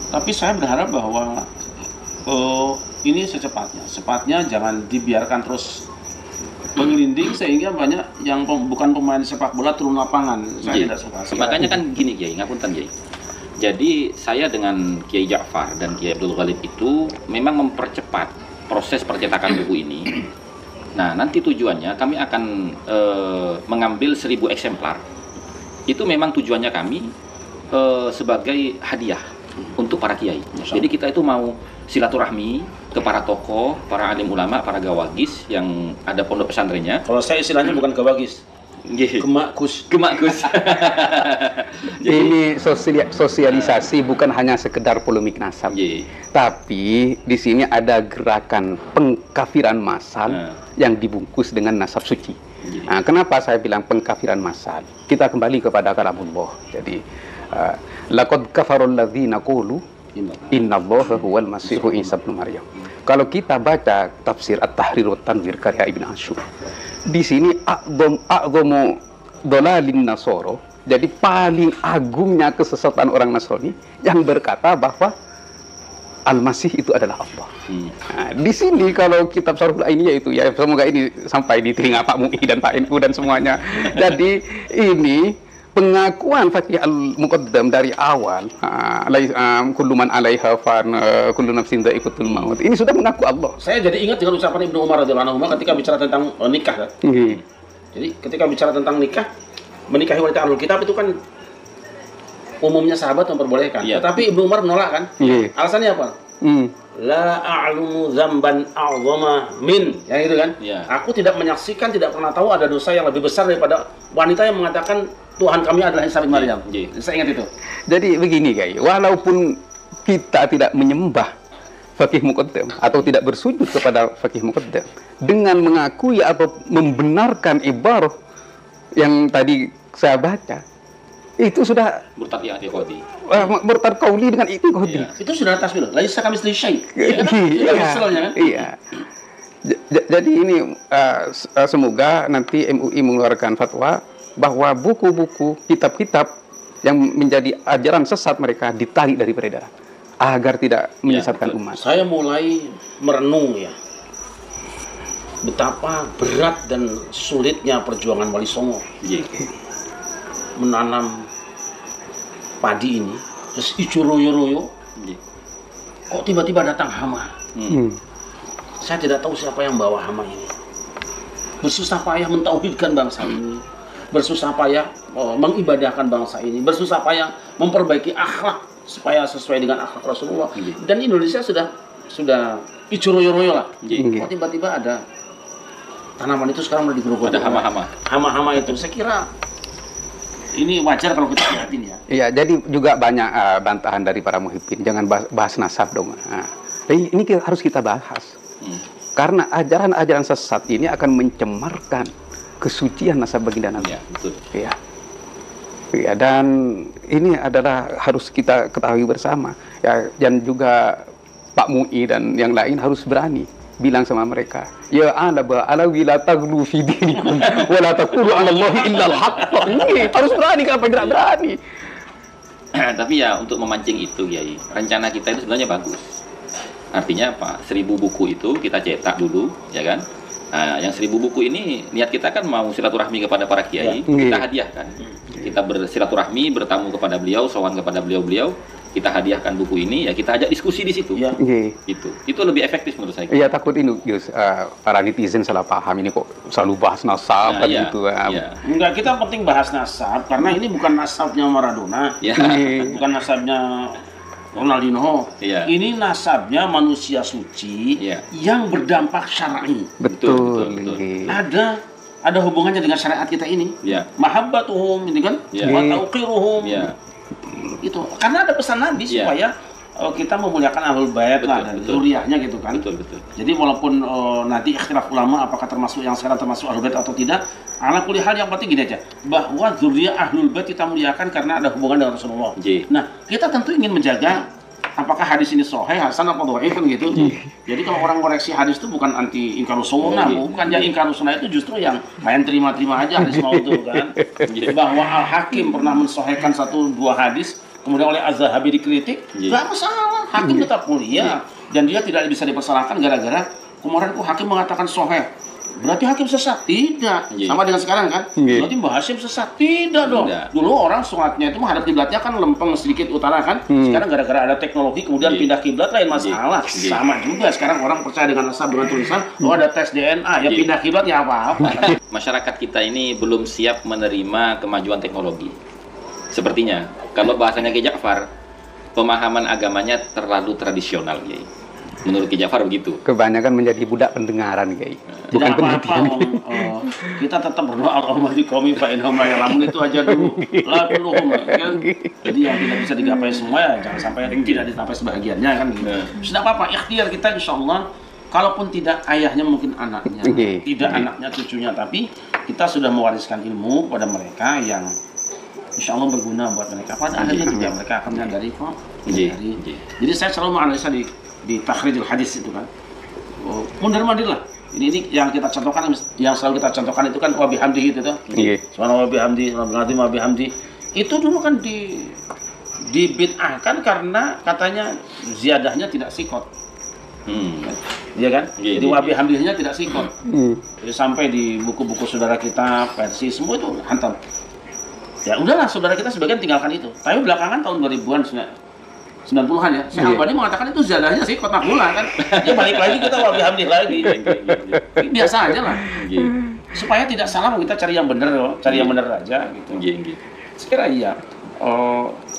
Tapi saya berharap bahwa ini secepatnya jangan dibiarkan terus menggelinding sehingga banyak yang bukan pemain sepak bola turun lapangan. Saya tidak suka. Makanya kan gini Kiai, ngapunten Kiai. Jadi saya dengan Kiai Ja'far dan Kiai Abdul Ghalib itu memang mempercepat proses percetakan buku ini. Nah, nanti tujuannya kami akan mengambil 1000 eksemplar. Itu memang tujuannya kami sebagai hadiah untuk para kiai. Jadi kita itu mau silaturahmi ke para tokoh, para alim ulama, para gawagis yang ada pondok pesantrennya. Kalau saya istilahnya bukan gawagis, gemakus. Ini sosialisasi bukan hanya sekedar polemik nasab. Tapi di sini ada gerakan pengkafiran massal yang dibungkus dengan nasab suci. Nah, kenapa saya bilang pengkafiran massal? Kita kembali kepada kalamullah. Jadi laqad kafarul ladzina qulu innallaha huwal masihu Isa ibnu Maryam. Kalau kita baca tafsir At-Tahrir wa Tanwir karya Ibnu Asyur, di sini a'dhamu dhalalin nasoro, jadi paling agungnya kesesatan orang Nasrani yang berkata bahwa Al-Masih itu adalah Allah. Nah, di sini kalau kitab Syarhul Ainiyah itu ya, semoga ini sampai di telinga Pak MUI dan Pak NU dan semuanya. Jadi ini pengakuan Fakih Al-Muqaddam dari awal, kullu man 'alaiha fan, kullu nafsin dha'iqatul maut. Ini sudah mengaku Allah. Saya jadi ingat dengan ucapan Ibnu Umar radhiyallahu anhu ketika bicara tentang nikah kan. Jadi ketika bicara tentang nikah, menikahi wanita ahlul kitab itu kan umumnya sahabat memperbolehkan. Iya. Tetapi Ibnu Umar menolak kan? Iya. Alasannya apa? La a'lamu dzamban a'zama min, ya gitu kan? Iya. Aku tidak menyaksikan, tidak pernah tahu ada dosa yang lebih besar daripada wanita yang mengatakan Tuhan kami adalah Isa bin Maryam. Iya. Saya ingat itu. Jadi begini guys, walaupun kita tidak menyembah Faqih Muqaddam atau tidak bersujud kepada Faqih Muqaddam, dengan mengakui atau membenarkan ibarah yang tadi saya baca, itu sudah Murtad ya ikhwati. murtad qauli dengan itu qauli. Iya. Itu sudah tasbih. Laisa kamitslihi syai'. Iya. Iya. Jadi ini semoga nanti MUI mengeluarkan fatwa bahwa buku-buku, kitab-kitab yang menjadi ajaran sesat mereka ditarik dari peredaran agar tidak menyesatkan betul. umat. Saya mulai merenung ya, betapa berat dan sulitnya perjuangan Wali Songo Iya. menanam padi ini, terus ijo royo-royo, Iya. kok tiba-tiba datang hama. Saya tidak tahu siapa yang bawa hama ini. Bersusah payah mentauhidkan bangsa ini, bersusah payah mengibadahkan bangsa ini, bersusah payah memperbaiki akhlak supaya sesuai dengan akhlak Rasulullah. Dan Indonesia sudah ijo royo-royo lah. Kok tiba-tiba ada tanaman itu sekarang mulai digerogoti. Ada hama-hama. Hama-hama itu saya kira ini wajar kalau kita lihatin ya. Iya, jadi juga banyak bantahan dari para muhibbin, jangan bahas nasab dong. Nah, ini harus kita bahas. Karena ajaran-ajaran sesat ini akan mencemarkan kesucian nasab baginda Nabi. Iya, betul. Iya. Ya, dan ini adalah harus kita ketahui bersama. Ya, dan juga Pak MUI dan yang lain harus berani bilang sama mereka, ya alawi la taghlu fi dinikum wa la taqulu 'ala Allahi illa al-haqq. Ini harus berani, kenapa tidak berani? Tapi ya untuk memancing itu, Kiai, rencana kita itu sebenarnya bagus. Artinya apa? 1000 buku itu kita cetak dulu, ya kan? Nah, yang 1000 buku ini niat kita kan mau silaturahmi kepada para kiai, kita hadiahkan. Kita bersilaturahmi, bertamu kepada beliau, sowan kepada beliau-beliau, kita hadiahkan buku ini, ya kita ajak diskusi di situ. Ya. Itu lebih efektif menurut saya. Iya, takut ini para netizen salah paham, ini kok selalu bahas nasab kan iya, gitu. iya. Enggak, kita penting bahas nasab karena ini bukan nasabnya Maradona, Ya. bukan nasabnya Ronaldinho. Iya. Ini nasabnya manusia suci Iya. yang berdampak syar'i. Betul. betul. Ada hubungannya dengan syariat kita ini. Ya. Mahabbatuhum, ini kan? Iya. Wa tauqiruhum. Ya. Itu karena ada pesan Nabi Iya. supaya kita memuliakan ahlul bait lah dan betul. zuriyahnya gitu kan. Betul. Jadi walaupun nanti ikhtilaf ulama apakah termasuk yang sekarang termasuk ahlul bait atau tidak, ala kulli hal yang penting gini aja, bahwa zuriyah ahlul bait kita muliakan karena ada hubungan dengan Rasulullah. Iya. Nah, kita tentu ingin menjaga apakah hadis ini sahih, hasan apa dhaif kan gitu. Jadi kalau orang koreksi hadis itu bukan anti inkarus sunnah, bukan ya inkarus sunnah itu justru yang main terima-terima aja hadis maudhu kan. Bahwa Al-Hakim pernah mensahihkan 1-2 hadis kemudian oleh Az-Zahabi dikritik, nggak masalah, hakim tetap mulia dan dia tidak bisa dipersalahkan gara-gara kemarin kok hakim mengatakan sahih. Berarti hakim sesat? Tidak. Sama dengan sekarang kan? Berarti Mbah Hasyim sesat? Tidak dong. Dulu orang sholatnya itu menghadap kiblatnya kan lempeng sedikit utara kan? Sekarang gara-gara ada teknologi kemudian pindah kiblat lain masalah. Sama juga sekarang orang percaya dengan nasab dengan tulisan, oh ada tes DNA, ya pindah kiblat ya apa-apa. Masyarakat kita ini belum siap menerima kemajuan teknologi. Sepertinya, kalau bahasanya Ki Ja'far, pemahaman agamanya terlalu tradisional, Kiai. Menurut Ki Ja'far begitu. Kebanyakan menjadi budak pendengaran, Kiai. Bukan Tidak apa-apa, penelitian. kita tetap berdoa Allahumma hdiqomi fa innahum la ya'lamun, itu aja dulu. La kulluhum kan. Jadi yang tidak bisa digapai semua ya jangan sampai tidak dicapai sebagiannya kan gitu. Sudah apa-apa, ikhtiar kita insyaallah, kalaupun tidak ayahnya mungkin anaknya, tidak anaknya cucunya, tapi kita sudah mewariskan ilmu pada mereka yang insya Allah berguna buat mereka. Pada akhirnya juga mereka akan menyadari kok. Jadi saya selalu menganalisa di takhrijul hadis itu kan. Mundur-mandir lah. Ini yang kita contohkan, yang selalu kita contohkan itu kan wa bihamdihi itu tuh. Subhanallah wa bihamdi, wa bihamdi. Itu dulu kan dibid'ahkan karena katanya ziyadahnya tidak sikot. Iya kan? Jadi wa bihamdihinya tidak sikot. Jadi sampai di buku-buku saudara kita versi semua itu hantam. Ya udahlah, saudara kita sebagian tinggalkan itu. Tapi belakangan tahun 2000-an 90-an ya, Syekh Albani mengatakan itu ziyadahnya sih kota gula kan. Ya balik lagi kita wa bihamdih lagi. Biasa aja lah. Supaya tidak salah kita cari yang benar, cari yang benar aja gitu. Sekira iya.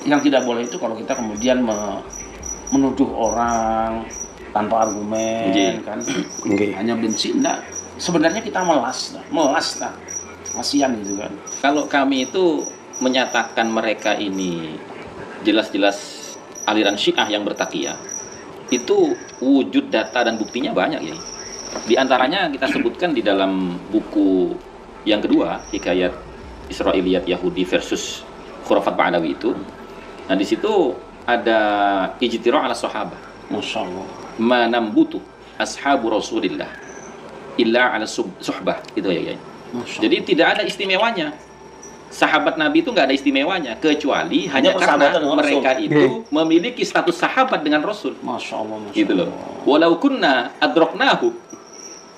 yang tidak boleh itu kalau kita kemudian menuduh orang tanpa argumen, kan? Hanya benci, enggak. Sebenarnya kita melas lah, kasihan gitu kan. Kalau kami itu menyatakan mereka ini jelas-jelas aliran Syiah yang bertakiyah, itu wujud data dan buktinya banyak ya. Di antaranya kita sebutkan di dalam buku yang kedua, Hikayat Israiliyat Yahudi versus Khurafat Ba'alawi itu. Nah, di situ ada ijtira' ala sahabah. Masya Allah. Manambutu ashabu Rasulillah illa ala suhbah, itu ya. Jadi tidak ada istimewanya. Sahabat Nabi itu nggak ada istimewanya, kecuali hanya karena mereka itu memiliki status sahabat dengan Rasul. Masya Allah, gitu loh. Walau kunna adroknahu.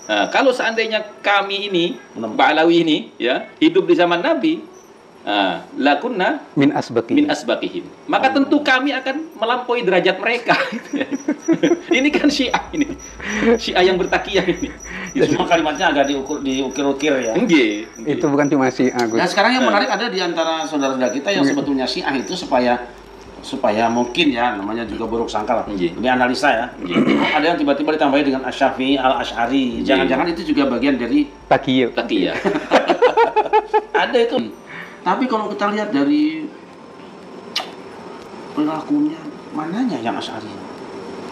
Nah, kalau seandainya kami ini, Ba'alawi ini, ya, hidup di zaman Nabi, lakunna min asbaqihim. Maka tentu kami akan melampaui derajat mereka. Ini kan Syiah ini. Syiah yang bertakiyah ini. Cuma kalimatnya agak diukir-ukir ya. Nggih. Itu bukan cuma Syiah. Nah, sekarang yang menarik ada di antara saudara-saudara kita yang sebetulnya Syiah itu supaya mungkin ya, namanya juga buruk sangka lah. Ini analisa ya. Ada yang tiba-tiba ditambahi dengan Asy-Syafi'i, Al-Asy'ari. Jangan-jangan itu juga bagian dari takiyah. Ada itu. Tapi kalau kita lihat dari perilakunya, mananya yang Asy'ari?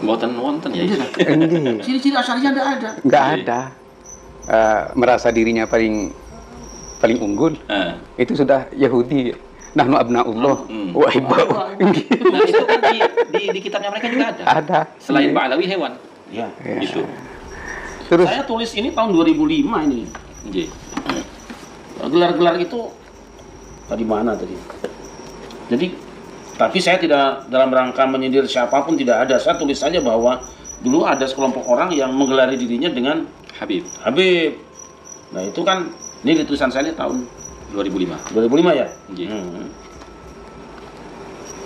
Wonten ya. Ciri-ciri Asy'ari ada. Enggak ada. Merasa dirinya paling unggul. Itu sudah Yahudi. Nahnu abna'ullah wa hibba'u. Nah, itu kan di kitabnya mereka juga ada. Ada. Selain Ba'alawi hewan. Iya. Gitu. Terus saya tulis ini tahun 2005 ini. Nggih. Gelar-gelar itu tadi mana tadi? Jadi, tapi saya tidak dalam rangka menyindir siapapun, tidak ada. Saya tulis saja bahwa dulu ada sekelompok orang yang menggelari dirinya dengan Habib. Nah, itu kan ini tulisan saya ini tahun 2005 ya?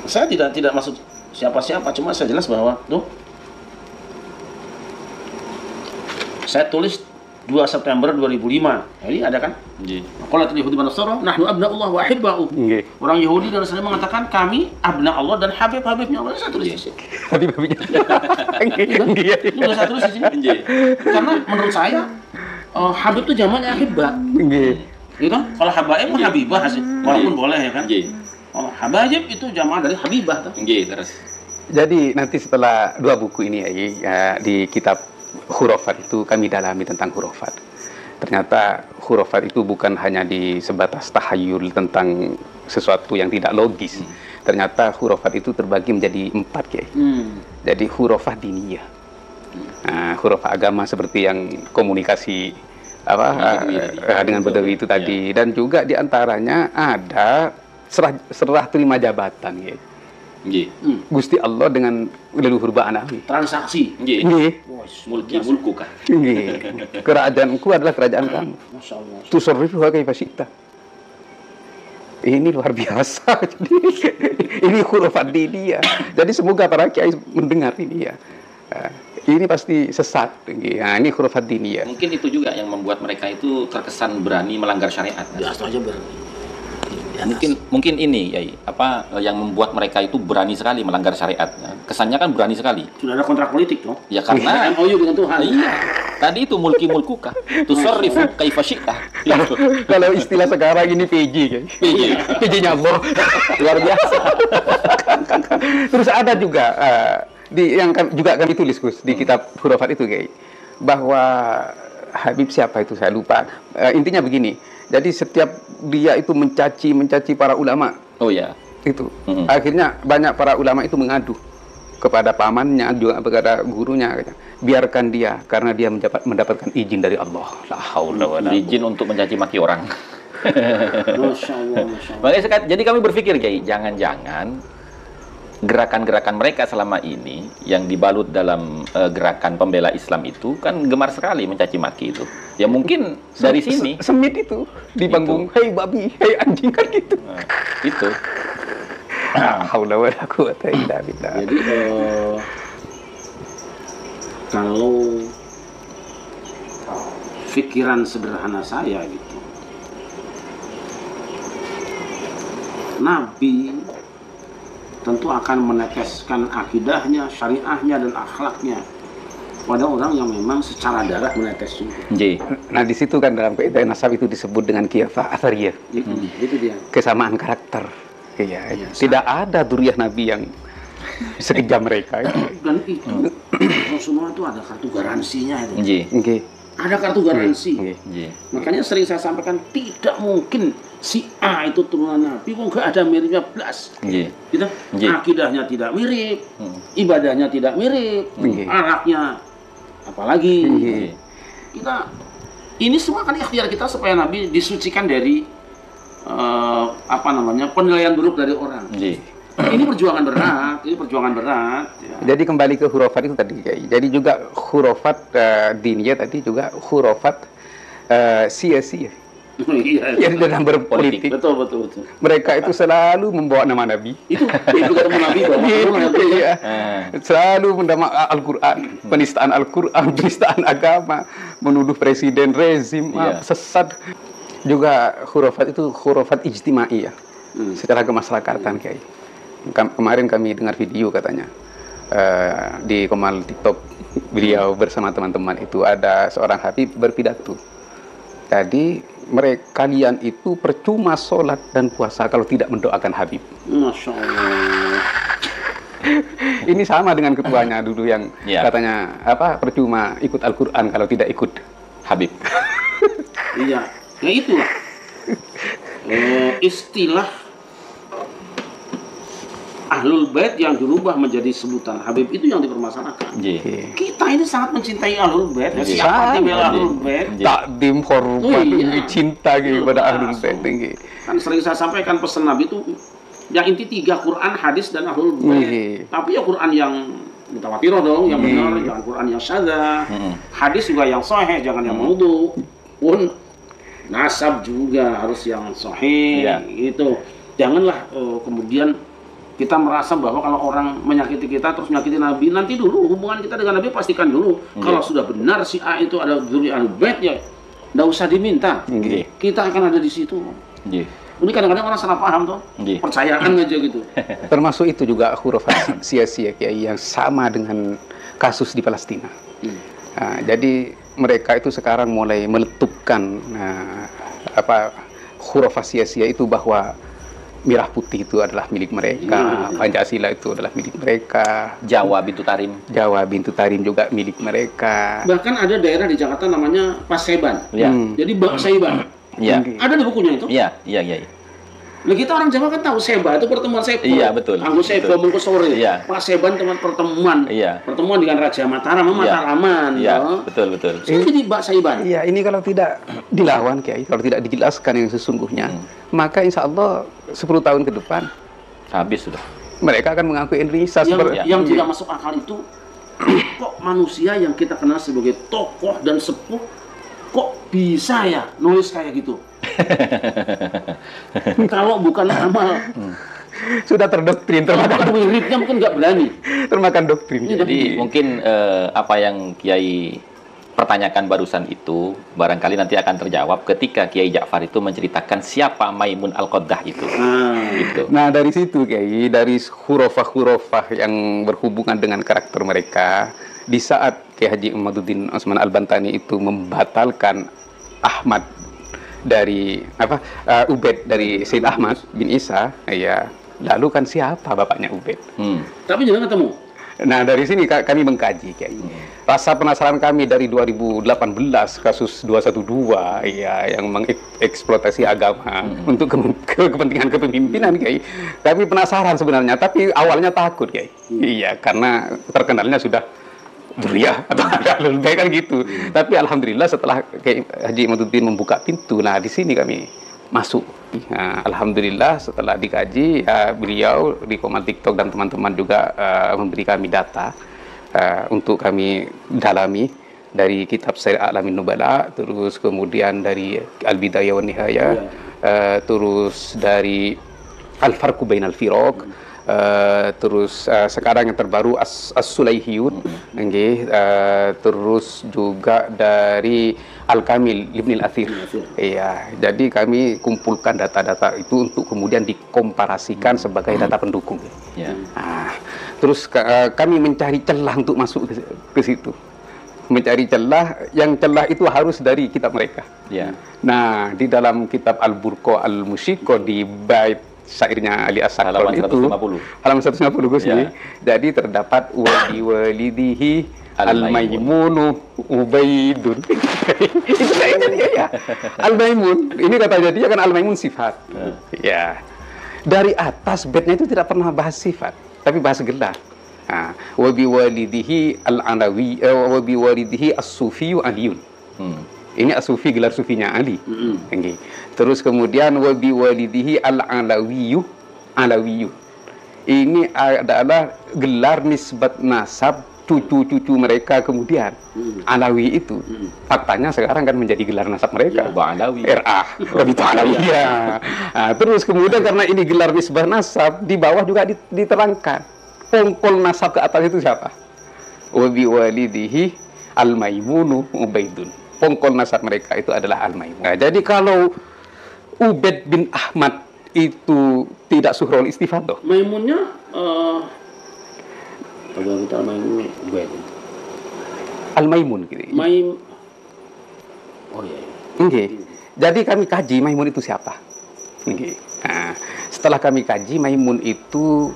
Saya tidak maksud siapa-siapa, cuma saya jelas bahwa tuh saya tulis 2 September 2005. Nah, ini ada kan? Qalat al-Yahudi wan Nasara nahnu abna'ullah wa ahibba'u. Orang Yahudi dan Nasrani mengatakan kami abna Allah dan habib-habibnya Allah. Saya tulis di sini. habib-habibnya. Itu saya tulis di sini. Karena menurut saya habib itu jamaknya ahibbah. Gitu? Kalau habaib mah habibah sih. Walaupun boleh ya kan? Kalau habaib itu jamaah dari habibah tuh. Terus. Jadi nanti setelah 2 buku ini ya, di kitab Khurafat itu kami dalami tentang khurafat. Ternyata khurafat itu bukan hanya di sebatas tahayul tentang sesuatu yang tidak logis. Ternyata khurafat itu terbagi menjadi 4 ya. Jadi khurafat diniyah. Nah, khurafat agama seperti yang komunikasi dengan Badawi itu tadi, dan juga diantaranya ada serah terima jabatan ya. Gusti Allah dengan leluhur ba'anawi. Transaksi. Mulkuka. Kerajaanku adalah kerajaan kamu. Masyaallah. Tusarrifuha kaifa syi'ta. Ini luar biasa. Jadi, ini khurafat diniyah. Jadi semoga para kiai mendengar ini ya. Ini pasti sesat. Nah, ini khurafat diniyah. Mungkin itu juga yang membuat mereka itu terkesan berani melanggar syariat. Biasa aja berani. Mungkin ini ya yang membuat mereka itu berani sekali melanggar syariat. Kesannya kan berani sekali. Sudah ada kontrak politik toh? Ya karena MOU dengan Tuhan. Iya. Tadi itu mulkuka. Tusarrifu kaifa syi'ta. Kalau istilah sekarang ini PJ kan. PJ-nya Allah. Luar biasa. Terus ada juga yang juga kami tulis Gus di kitab Khurafat itu kayak bahwa Habib siapa itu saya lupa. Intinya begini. Jadi setiap dia itu mencaci para ulama. Oh ya. Itu. Akhirnya banyak para ulama itu mengadu kepada pamannya juga kepada gurunya. Biarkan dia karena dia mendapatkan izin dari Allah. La haula wala quwwata. Izin untuk mencaci maki orang. Masya Allah. Makanya jadi kami berpikir kayak jangan-jangan gerakan-gerakan mereka selama ini yang dibalut dalam gerakan pembela Islam itu kan gemar sekali mencaci maki itu. Ya mungkin dari sini. Semit itu di panggung, hei babi, hei anjing kan gitu. Itu. Haula wala quwwata illa billah. Jadi kalau pikiran sederhana saya gitu, Nabi tentu akan meneteskan akidahnya, syariahnya, dan akhlaknya pada orang yang memang secara darah menetes juga. Nah di situ kan dalam kaidah nasab itu disebut dengan khilafah athariyah. Itu dia. Kesamaan karakter. Iya. Tidak ada dzurriyyah Nabi yang sekejam mereka. Dan itu Rasulullah itu ada kartu garansinya itu. Ada kartu garansi. Makanya sering saya sampaikan, tidak mungkin si A itu turunan Nabi kok nggak ada miripnya belas. Gitu? Akidahnya tidak mirip, ibadahnya tidak mirip, ahlaknya apalagi. Kita ini semua kan ikhtiar kita supaya Nabi disucikan dari penilaian buruk dari orang. Ini perjuangan berat, ya. Jadi kembali ke hurufat itu tadi, jadi juga hurufat diniyah tadi juga hurufat sia-sia. Yang dalam berpolitik. Betul. Mereka itu selalu membawa nama Nabi. Itu ketemu Nabi selalu mendamak Al-Quran, penistaan Al-Quran, penistaan agama, menuduh presiden, rezim, sesat. Juga hurufat itu hurufat ijtimai ya, secara kemasyarakatan Kiai. Kemarin kami dengar video katanya di Komal TikTok beliau bersama teman-teman itu ada seorang Habib berpidato. Jadi kalian itu percuma sholat dan puasa kalau tidak mendoakan Habib. Masya Allah. Ini sama dengan ketuanya dulu yang katanya percuma ikut Al-Quran kalau tidak ikut Habib. Iya, ya itulah istilah Ahlul Bait yang dirubah menjadi sebutan Habib itu yang dipermasalahkan. Kita ini sangat mencintai Ahlul Bait. Siapa yang bela Ahlul Bait? Takdim, hormat, cinta kepada Ahlul Bait. Kan sering saya sampaikan pesan Nabi itu yang inti 3, Quran, hadis, dan Ahlul Bait. Tapi ya Quran yang mutawatirah dong, yang benar, jangan Quran yang syadzah. Hadis juga yang sahih, jangan yang maudhu. Pun nasab juga harus yang sahih. Itu. Janganlah kemudian kita merasa bahwa kalau orang menyakiti kita terus menyakiti Nabi, nanti dulu hubungan kita dengan Nabi pastikan dulu. Kalau sudah benar si A itu ada dzurriyyah Ahlul Bait, ya nggak usah diminta. Kita akan ada di situ. Ini kadang-kadang orang salah paham tuh. Percayaan aja gitu. Termasuk itu juga huruf sia-sia yang sama dengan kasus di Palestina. Jadi mereka itu sekarang mulai meletupkan huruf sia-sia itu bahwa merah putih itu adalah milik mereka, Pancasila itu adalah milik mereka, Jawa Bintu Tarim juga milik mereka. Bahkan ada daerah di Jakarta namanya Paseban. Jadi Bak Saiban. Ada di bukunya itu? Iya. Nah, kita orang Jawa kan tahu Seba itu pertemuan Seba. Iya, betul. Anggo Seba mengko sore. Paseban teman pertemuan. Pertemuan dengan Raja Mataram, Mataraman. Betul. Itu jadi Bak Saiban. Iya, ini kalau tidak dilawan Kiai, kalau tidak dijelaskan yang sesungguhnya, maka insya Allah 10 tahun ke depan habis sudah. Mereka akan mengakui Indonesia yang tidak masuk akal itu kok manusia yang kita kenal sebagai tokoh dan sepuh kok bisa ya nulis kayak gitu. Kalau bukan amal sudah terdoktrin, termakan wiridnya mungkin nggak berani, termakan doktrin. Jadi mungkin apa yang Kiai pertanyakan barusan itu barangkali nanti akan terjawab ketika Kiai Ja'far itu menceritakan siapa Maimun Al-Qaddah itu. Gitu. Nah dari situ Kiai, dari hurufah-hurufah yang berhubungan dengan karakter mereka, di saat Kiai Haji Ahmaduddin Osman Al-Bantani itu membatalkan Ahmad dari Ubaid dari Said Ahmad bin Isa, lalu kan siapa bapaknya Ubaid? Tapi jangan ketemu. Nah dari sini kami mengkaji Kiai. Rasa penasaran kami dari 2018 kasus 212 yang mengeksploitasi agama untuk kepentingan kepemimpinan Kiai. Kami penasaran sebenarnya, tapi awalnya takut Kiai. Karena terkenalnya sudah dzurriyyah atau Ahlul Bait kan gitu. Tapi alhamdulillah setelah Kiai Haji Ahmaduddin membuka pintu, nah di sini kami masuk. Nah, alhamdulillah setelah dikaji, beliau di Komal TikTok dan teman-teman juga memberi kami data untuk kami dalami dari kitab Syair A'lamin Nubala, terus kemudian dari Al-Bidayah wan Nihayah, terus dari Al-Farqu Bainal Firaq, terus sekarang yang terbaru As-Sulaihiyun, terus juga dari Al-Kamil Ibn al-Athir. Iya, jadi kami kumpulkan data-data itu untuk kemudian dikomparasikan sebagai data pendukung. Ya. Nah, terus kami mencari celah untuk masuk ke situ. Mencari celah, yang celah itu harus dari kitab mereka. Ya. Nah, di dalam kitab Al-Burqa Al-Musyiko di bait syairnya Ali As-Sakon Halaman itu 150. halaman 150 Gus. Ya. Jadi terdapat wa walidihi Al-Maimunu Ubaidun. Itu kayaknya dia ya. Al-Maimun. Ini katanya dia kan Al-Maimun sifat. Ya. Dari atas bednya itu tidak pernah bahas sifat, tapi bahas gelar. Wa biwalidihi al-alawi wa biwalidihi as-sufiyu aliyun. Ini as-sufi, gelar sufinya Ali. Okay. Terus kemudian wa biwalidihi al-alawiyu alawiyu. Ini adalah gelar nisbat nasab cucu-cucu mereka kemudian. Alawi itu faktanya sekarang kan menjadi gelar nasab mereka. Alawi. RA, Rabi Alawi. Ya. Nah, terus kemudian karena ini gelar nisbah nasab, di bawah juga diterangkan pongkol nasab ke atas itu siapa? Wa biwalidihi al-Maimunu Ubaidun. Pongkol nasab mereka itu adalah Al-Maimun. Nah, jadi kalau Ubaid bin Ahmad itu tidak suhrul istifadah. Maimunnya kalau kita Maimun Ubaid. Al-Maimun gitu. Oh iya. Okay. Jadi kami kaji Maimun itu siapa. Okay. Nah, setelah kami kaji Maimun itu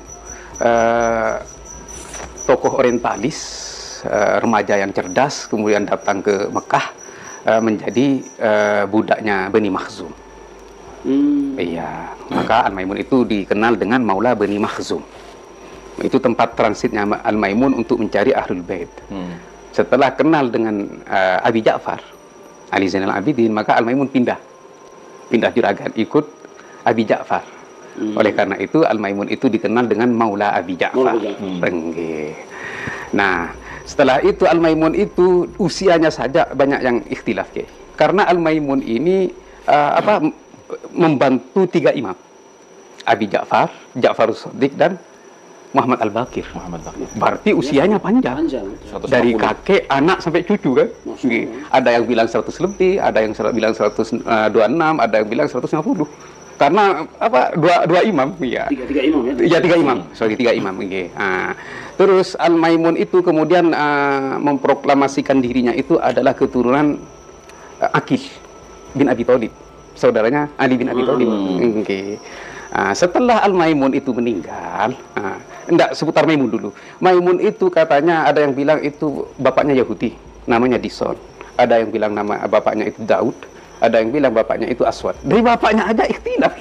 tokoh orientalis, remaja yang cerdas, kemudian datang ke Mekah menjadi budaknya Bani Makhzum. Iya, maka Al-Maimun itu dikenal dengan Maula Bani Makhzum. Itu tempat transitnya Al-Maimun untuk mencari Ahlul Bait. Setelah kenal dengan Abi Ja'far, Ali Zainal Abidin, maka Al-Maimun pindah juragan ikut Abi Ja'far. Oleh karena itu Al-Maimun itu dikenal dengan Maula Abi Ja'far. Nah, setelah itu Al-Maimun itu usianya saja banyak yang ikhtilaf, karena Al-Maimun ini membantu 3 imam, Abi Ja'far, Ja'farus Shadiq, dan Muhammad Al-Baqir. Berarti usianya panjang. Dari kakek, anak sampai cucu kan. Ada yang bilang 100 lebih, ada yang bilang 126, ada yang bilang 150. Karena dua imam, ya. Tiga imam ya. Ya, 3 imam. Sorry, 3 imam. Terus Al-Maimun itu kemudian memproklamasikan dirinya itu adalah keturunan Aqil bin Abi Thalib, saudaranya Ali bin Abi Thalib. Setelah Al-Maimun itu meninggal, seputar Maimun dulu. Maimun itu katanya ada yang bilang itu bapaknya Yahudi, namanya Dison. Ada yang bilang nama bapaknya itu Daud. Ada yang bilang bapaknya itu Aswad. Dari bapaknya aja ikhtilaf.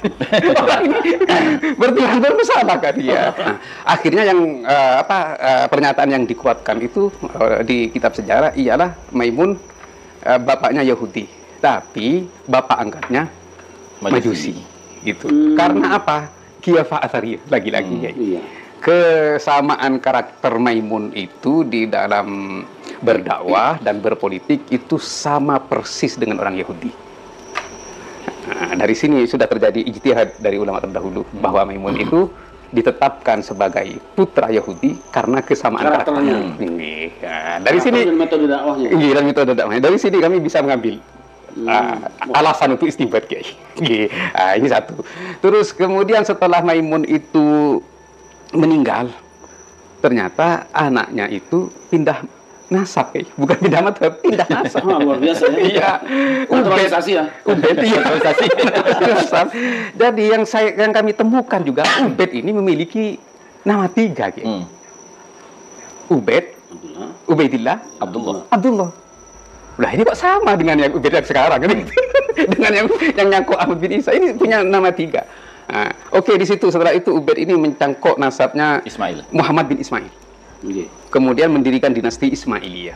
Berarti hampir bersalah kan dia. Akhirnya yang pernyataan yang dikuatkan itu di kitab sejarah ialah Maimun bapaknya Yahudi, tapi bapak angkatnya Majusi. Gitu. Karena apa? Khilafah Athariyah lagi-lagi ya. Kesamaan karakter Maimun itu di dalam berdakwah dan berpolitik itu sama persis dengan orang Yahudi. Nah, dari sini sudah terjadi ijtihad dari ulama terdahulu bahwa Maimun itu ditetapkan sebagai putra Yahudi karena kesamaan karakternya. Dari sini metode dakwahnya. Dan metode dakwahnya. Dari sini kami bisa mengambil alasan untuk istinbat kayak. Ini satu. Terus kemudian setelah Maimun itu meninggal, ternyata anaknya itu pindah nasab, bukan pindah madhab, pindah nasab. Luar biasa ya. Iya. Naturalisasi ya. Ubaid, iya. Naturalisasi. Jadi yang kami temukan juga Ubaid ini memiliki nama 3. Ubaid, Ubaidillah, Abdullah. Lah ini kok sama dengan yang Ubaid yang sekarang, dengan yang nyangkut Ahmad bin Isa ini punya nama 3. Oke, di situ setelah itu Ubaid ini mencangkok nasabnya Ismail, Muhammad bin Ismail. Kemudian mendirikan dinasti Ismailiyah.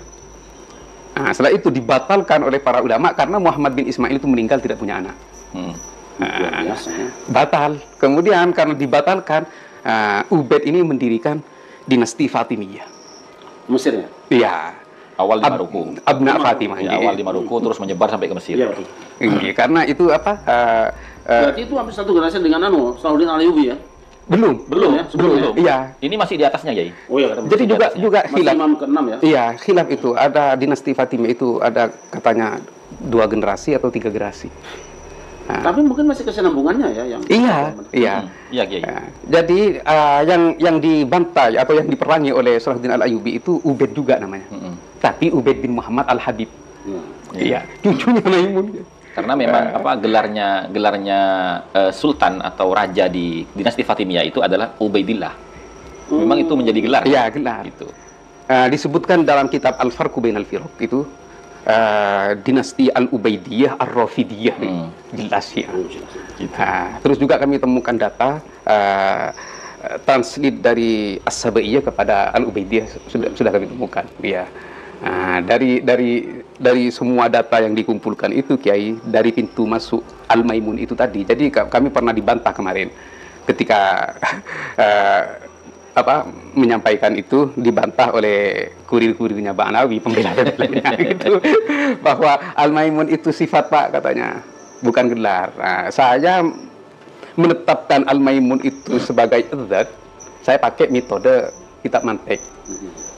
Setelah itu dibatalkan oleh para ulama karena Muhammad bin Ismail itu meninggal tidak punya anak. Batal. Kemudian karena dibatalkan, Ubaid ini mendirikan dinasti Fatimiyah. Mesir ya? Iya. Awal di Maroko. Abna Fatimah. Ya, awal di Maroko terus menyebar sampai ke Mesir. Karena itu berarti itu hampir satu generasi dengan Salahuddin Ayyubi ya? Belum ya? Belum. Iya. Ini masih di atasnya, Yai. Oh iya, Jadi juga masih khilaf. imam ke-6 ya? Iya, khilaf itu ada dinasti Fatimiyah itu ada katanya 2 generasi atau 3 generasi. Nah, Tapi mungkin masih kesinambungannya ya yang iya. Iya, Yai. Jadi yang dibantai atau yang diperangi oleh Salahuddin Al-Ayyubi itu Ubaid juga namanya. Tapi Ubaid bin Muhammad Al-Habib. Iya, cucunya Maimun. Karena memang gelarnya sultan atau raja di dinasti Fatimiyah itu adalah Ubaidillah. Memang itu menjadi gelar. Iya, gelar. Gitu. Disebutkan dalam kitab Al-Farqu Bainal Firaq itu dinasti Al-Ubaidiyah Ar-Rafidiyah. Jelas ya. Terus juga kami temukan data translate dari As-Sabaiyah kepada Al-Ubaidiyah sudah kami temukan. Iya. Dari semua data yang dikumpulkan itu, Kiai, dari pintu masuk Al-Maimun itu tadi. Jadi kami pernah dibantah kemarin ketika menyampaikan itu, dibantah oleh kurir-kurirnya Ba'nawi, pembela-pembelanya itu, bahwa Al-Maimun itu sifat, Pak, katanya, bukan gelar. Nah, saya menetapkan Al-Maimun itu sebagai zat, saya pakai metode kitab mantek,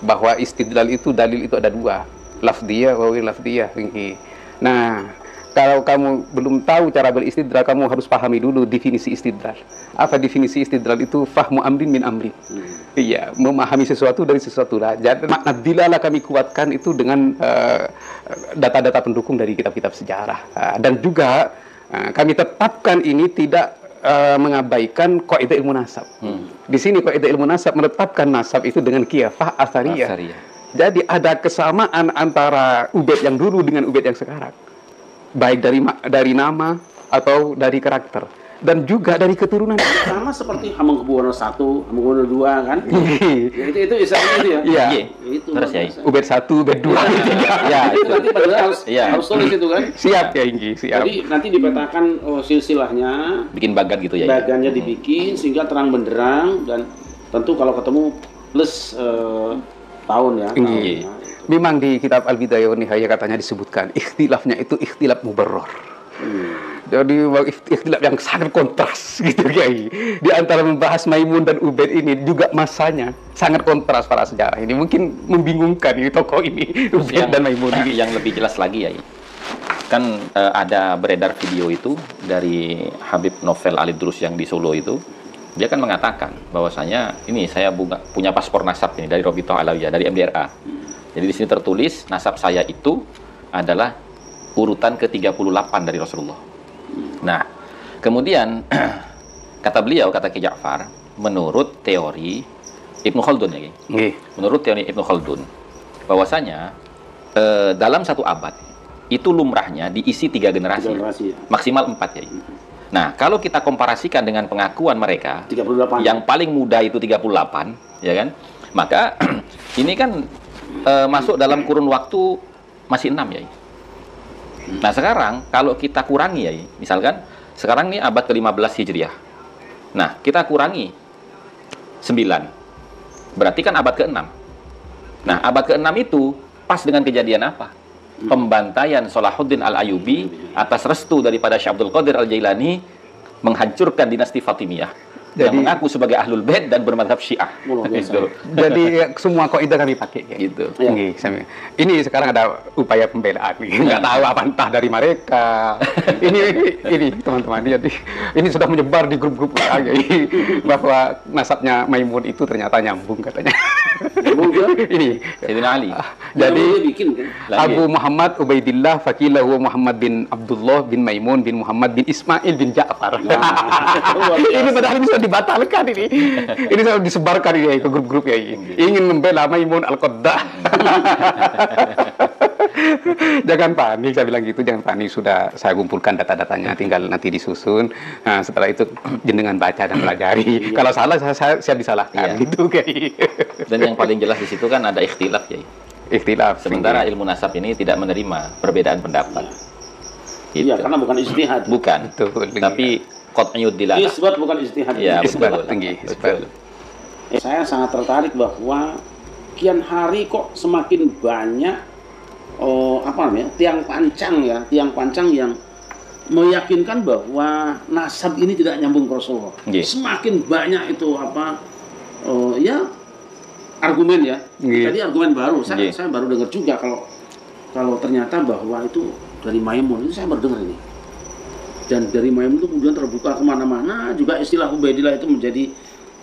bahwa istidlal itu, dalil itu ada 2, lafdiyah wa ghair lafdiyah. Nah, kalau kamu belum tahu cara beristidlal, kamu harus pahami dulu definisi istidlal. Apa definisi istidlal itu? Fahmu amrin min amrin. Iya, memahami sesuatu dari sesuatu. Jadi makna dilalah kami kuatkan itu dengan data-data pendukung dari kitab-kitab sejarah. Dan juga kami tetapkan ini tidak mengabaikan kaidah ilmu nasab. Di sini kaidah ilmu nasab menetapkan nasab itu dengan qiyafah asariyah. Jadi ada kesamaan antara Ubaid yang dulu dengan Ubaid yang sekarang. Baik dari nama atau dari karakter, dan juga dari keturunan. Sama seperti Hamengkubuwono I, Hamengkubuwono II kan? Ya, itu istilahnya itu ya. Iya. Itu Terus ya. Ubaid 1, Ubaid 2, Ya, itu nanti padahal harus tulis itu kan? Siap ya, Inggi, siap. Jadi nanti dipetakan silsilahnya, bikin bagan gitu ya. bagannya dibikin sehingga terang benderang, dan tentu kalau ketemu plus tahun ya. Iya. Memang di kitab Al-Bidayah wa Nihayah katanya disebutkan ikhtilafnya itu ikhtilaf mubarrar. Jadi ikhtilaf yang sangat kontras gitu, Kiai. Di antara membahas Maimun dan Ubaid ini juga masanya sangat kontras para sejarah ini. Mungkin membingungkan ini tokoh ini, Ubaid dan Maimun ini. Yang lebih jelas lagi ya. Kan ada beredar video itu dari Habib Novel Alidrus yang di Solo itu. Dia kan mengatakan bahwasanya ini saya punya paspor nasab ini dari Robitoh Alawiyah, dari MDRA. Jadi di sini tertulis nasab saya itu adalah urutan ke-38 dari Rasulullah. Nah, kemudian kata beliau, kata Ki Ja'far, menurut teori Ibnu Khaldun ya, menurut teori Ibnu Khaldun, bahwasanya dalam satu abad itu lumrahnya diisi 3 generasi, maksimal 4 ya. Nah, kalau kita komparasikan dengan pengakuan mereka 38. yang paling muda itu 38, ya kan? Maka ini kan masuk dalam kurun waktu masih 6 ya. Nah, sekarang kalau kita kurangi ya, misalkan sekarang ini abad ke-15 Hijriah. Nah, kita kurangi 9. Berarti kan abad ke-6. Nah, abad ke-6 itu pas dengan kejadian apa? Pembantaian Salahuddin Al-Ayyubi atas restu daripada Syekh Abdul Qadir Al-Jailani menghancurkan dinasti Fatimiyah yang mengaku sebagai Ahlul Bait dan bermadhab Syiah. Gitu. Jadi semua kaidah kami pakai kayak gitu. Ya. Ini sekarang ada upaya pembelaan. Nggak tahu apa entah dari mereka. ini teman-teman, jadi ini sudah menyebar di grup-grup bahwa nasabnya Maimun itu ternyata nyambung katanya. Ini Sayyidina Ali. Jadi bikin, kan? Abu Muhammad Ubaidillah Fakilah Muhammad bin Abdullah bin Maimun bin Muhammad bin Ismail bin Ja'far. Ini padahal bisa dibatalkan ini. Ini sudah disebarkan ini ke grup-grup ya. Ingin membela Maimun Al-Qaddah. Jangan panik, saya bilang gitu, jangan panik, sudah saya kumpulkan data-datanya, tinggal nanti disusun. Nah, setelah itu jenengan baca dan pelajari. Kalau salah saya siap disalahkan gitu kayak. Dan yang paling jelas di situ kan ada ikhtilaf ya. Ikhtilaf. Sementara ilmu nasab ini tidak menerima perbedaan pendapat. Gitu. Iya, karena bukan ijtihad. Bukan. Betul, tapi qat'iyud dilalah. Isbat bukan ijtihad. Ya, isbat. Betul. Saya sangat tertarik bahwa kian hari kok semakin banyak tiang pancang yang meyakinkan bahwa nasab ini tidak nyambung ke Rasulullah. Semakin banyak itu ya argumen ya. Tadi argumen baru. Saya baru dengar juga kalau ternyata bahwa itu dari Maimun, itu saya baru dengar ini. Dan dari Maimun itu kemudian terbuka kemana-mana, juga istilah Ubaidillah itu menjadi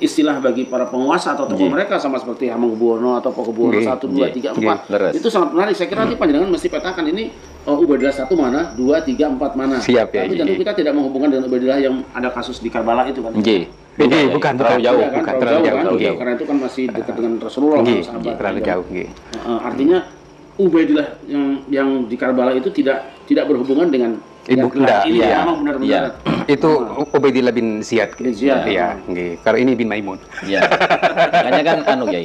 istilah bagi para penguasa atau tokoh mereka, sama seperti Hamengkubuwono atau Pakubuwono 1, 2, 3, 4. Itu sangat menarik. Saya kira nanti panjenengan mesti petakan ini Ubaidillah 1 mana, 2, 3, 4 mana. Siap ya. Tapi tentu kita tidak menghubungkan dengan Ubaidillah yang ada kasus di Karbala itu kan. Bukan terlalu jauh, terlalu jauh. Karena itu kan masih dekat dengan Rasulullah, sahabat. Terlalu jauh. Artinya Ubaidillah yang di Karbala itu tidak berhubungan dengan Ibu ini memang benar-benar. Itu Ubaidillah bin Ziyad. Iya, kalau ini bin Maimun. Iya. Makanya kan Kiai.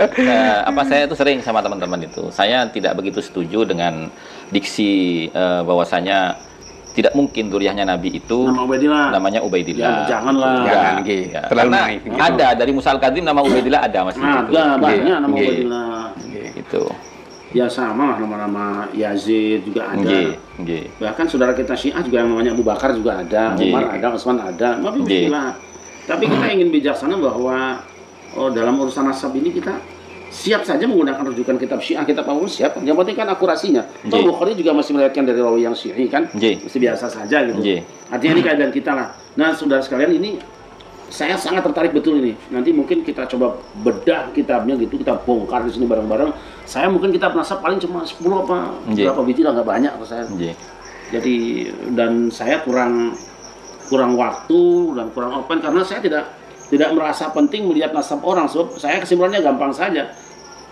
Saya itu sering sama teman-teman itu. Saya tidak begitu setuju dengan diksi bahwasanya tidak mungkin duriahnya Nabi itu namanya Ubaidillah. Ya, janganlah. Terlalu naif. Ada dari Musa Al-Kadzim nama Ubaidillah ada masih. Ada banyak nama Ubaidillah. Itu. Ya sama lah nama-nama Yazid juga ada. Bahkan saudara kita Syiah juga yang namanya Abu Bakar juga ada, Umar ada, Utsman ada. Tapi kita ingin bijaksana bahwa dalam urusan nasab ini kita siap saja menggunakan rujukan kitab Syiah, kitab apapun siap. Yang penting kan akurasinya. Toh Bukhari juga masih meriwayatkan dari rawi yang Syi'i kan, masih biasa saja gitu. Artinya ini keadaan kita lah. Nah saudara sekalian, ini saya sangat tertarik betul ini. Nanti mungkin kita coba bedah kitabnya gitu, kita bongkar di sini bareng-bareng. Saya mungkin kitab nasab paling cuma 10 apa berapa biji lah, nggak banyak kalau saya. Jadi dan saya kurang waktu dan kurang open karena saya tidak merasa penting melihat nasab orang. Sebab saya kesimpulannya gampang saja.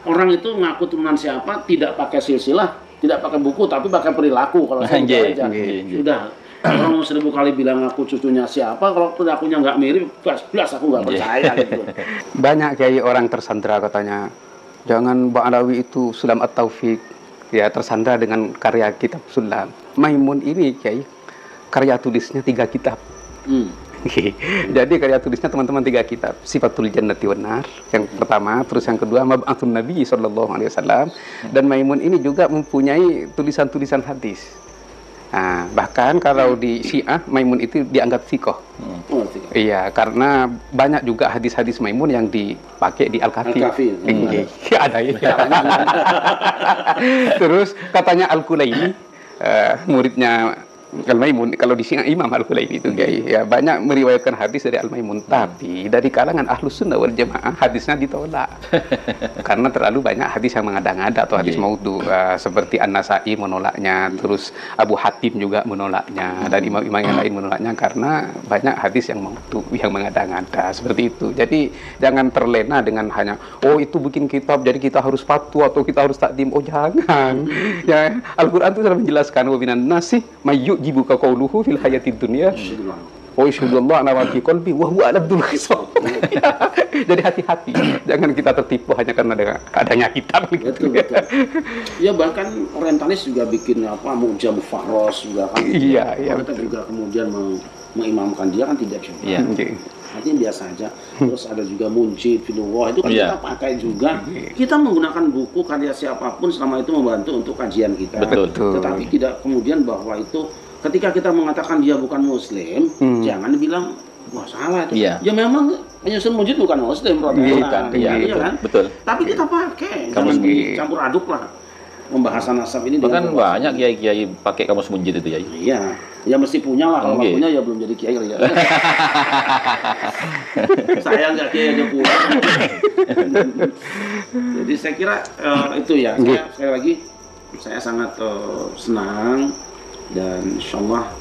Orang itu ngaku turunan siapa, tidak pakai silsilah, tidak pakai buku, tapi pakai perilaku. Kalau saya aja. Sudah. Orang 1000 kali bilang aku cucunya siapa, kalau perilakunya nggak mirip, belas aku nggak percaya gitu. Banyak Kiai orang tersandra katanya, jangan Ba'alawi itu Sulam At-Taufiq, ya tersandra dengan karya kitab Sulam. Maimun ini Kiai, karya tulisnya 3 kitab. Jadi karya tulisnya teman-teman 3 kitab. Sifatul Jannati wan Nar yang pertama, terus yang kedua Mab'atsun Nabi sallallahu alaihi wasallam, dan Maimun ini juga mempunyai tulisan-tulisan hadis. Nah, bahkan kalau di Syiah Maimun itu dianggap sikoh. Iya, karena banyak juga hadis-hadis Maimun yang dipakai di Al-Kafi. Ada ya. Terus katanya Al-Kulaini, muridnya Al-Maimun, kalau di Syiah Imam Al-Kulaini itu ya banyak meriwayatkan hadis dari Al-Maimun, tapi dari kalangan Ahlus Sunnah wal Jamaah hadisnya ditolak. Karena terlalu banyak hadis yang mengada-ngada atau hadis maudhu, seperti An-Nasai menolaknya, terus Abu Hatim juga menolaknya, dan imam-imam yang lain menolaknya karena banyak hadis yang maudhu, yang mengada-ngada seperti itu. Jadi jangan terlena dengan hanya itu bikin kitab jadi kita harus patuh atau kita harus takdim. Jangan. Ya, Al-Qur'an itu sudah menjelaskan wa minan nasi jibuka qauluhu fil hayatid dunya wa yashhadullahu ala ma fi qalbi wa huwa aladul khisab. Jadi hati-hati, jangan kita tertipu hanya karena adanya kitab gitu. Betul. Ya bahkan orientalis juga bikin Mu'jam Faros juga kan. Iya. Kita juga kemudian mengimamkan dia kan tidak juga. Artinya biasa aja. Terus ada juga Munjid Filullah itu kan kita pakai juga. Kita menggunakan buku karya siapapun selama itu membantu untuk kajian kita. Betul. Tetapi tidak kemudian bahwa itu ketika kita mengatakan dia bukan Muslim, jangan dibilang wah salah itu. Ya memang penyusun Munjid bukan Muslim, Protestan. Kan? Betul. Tapi kita pakai, jangan campur aduk lah. Pembahasan nasab ini bahkan banyak kiai-kiai pakai kamus Munjid itu ya. Iya, ya mesti punya lah. Kalau punya ya belum jadi kiai kali ya. Saya nggak kiai aja punya. Jadi saya kira itu ya. Sekali lagi saya sangat senang dan insyaallah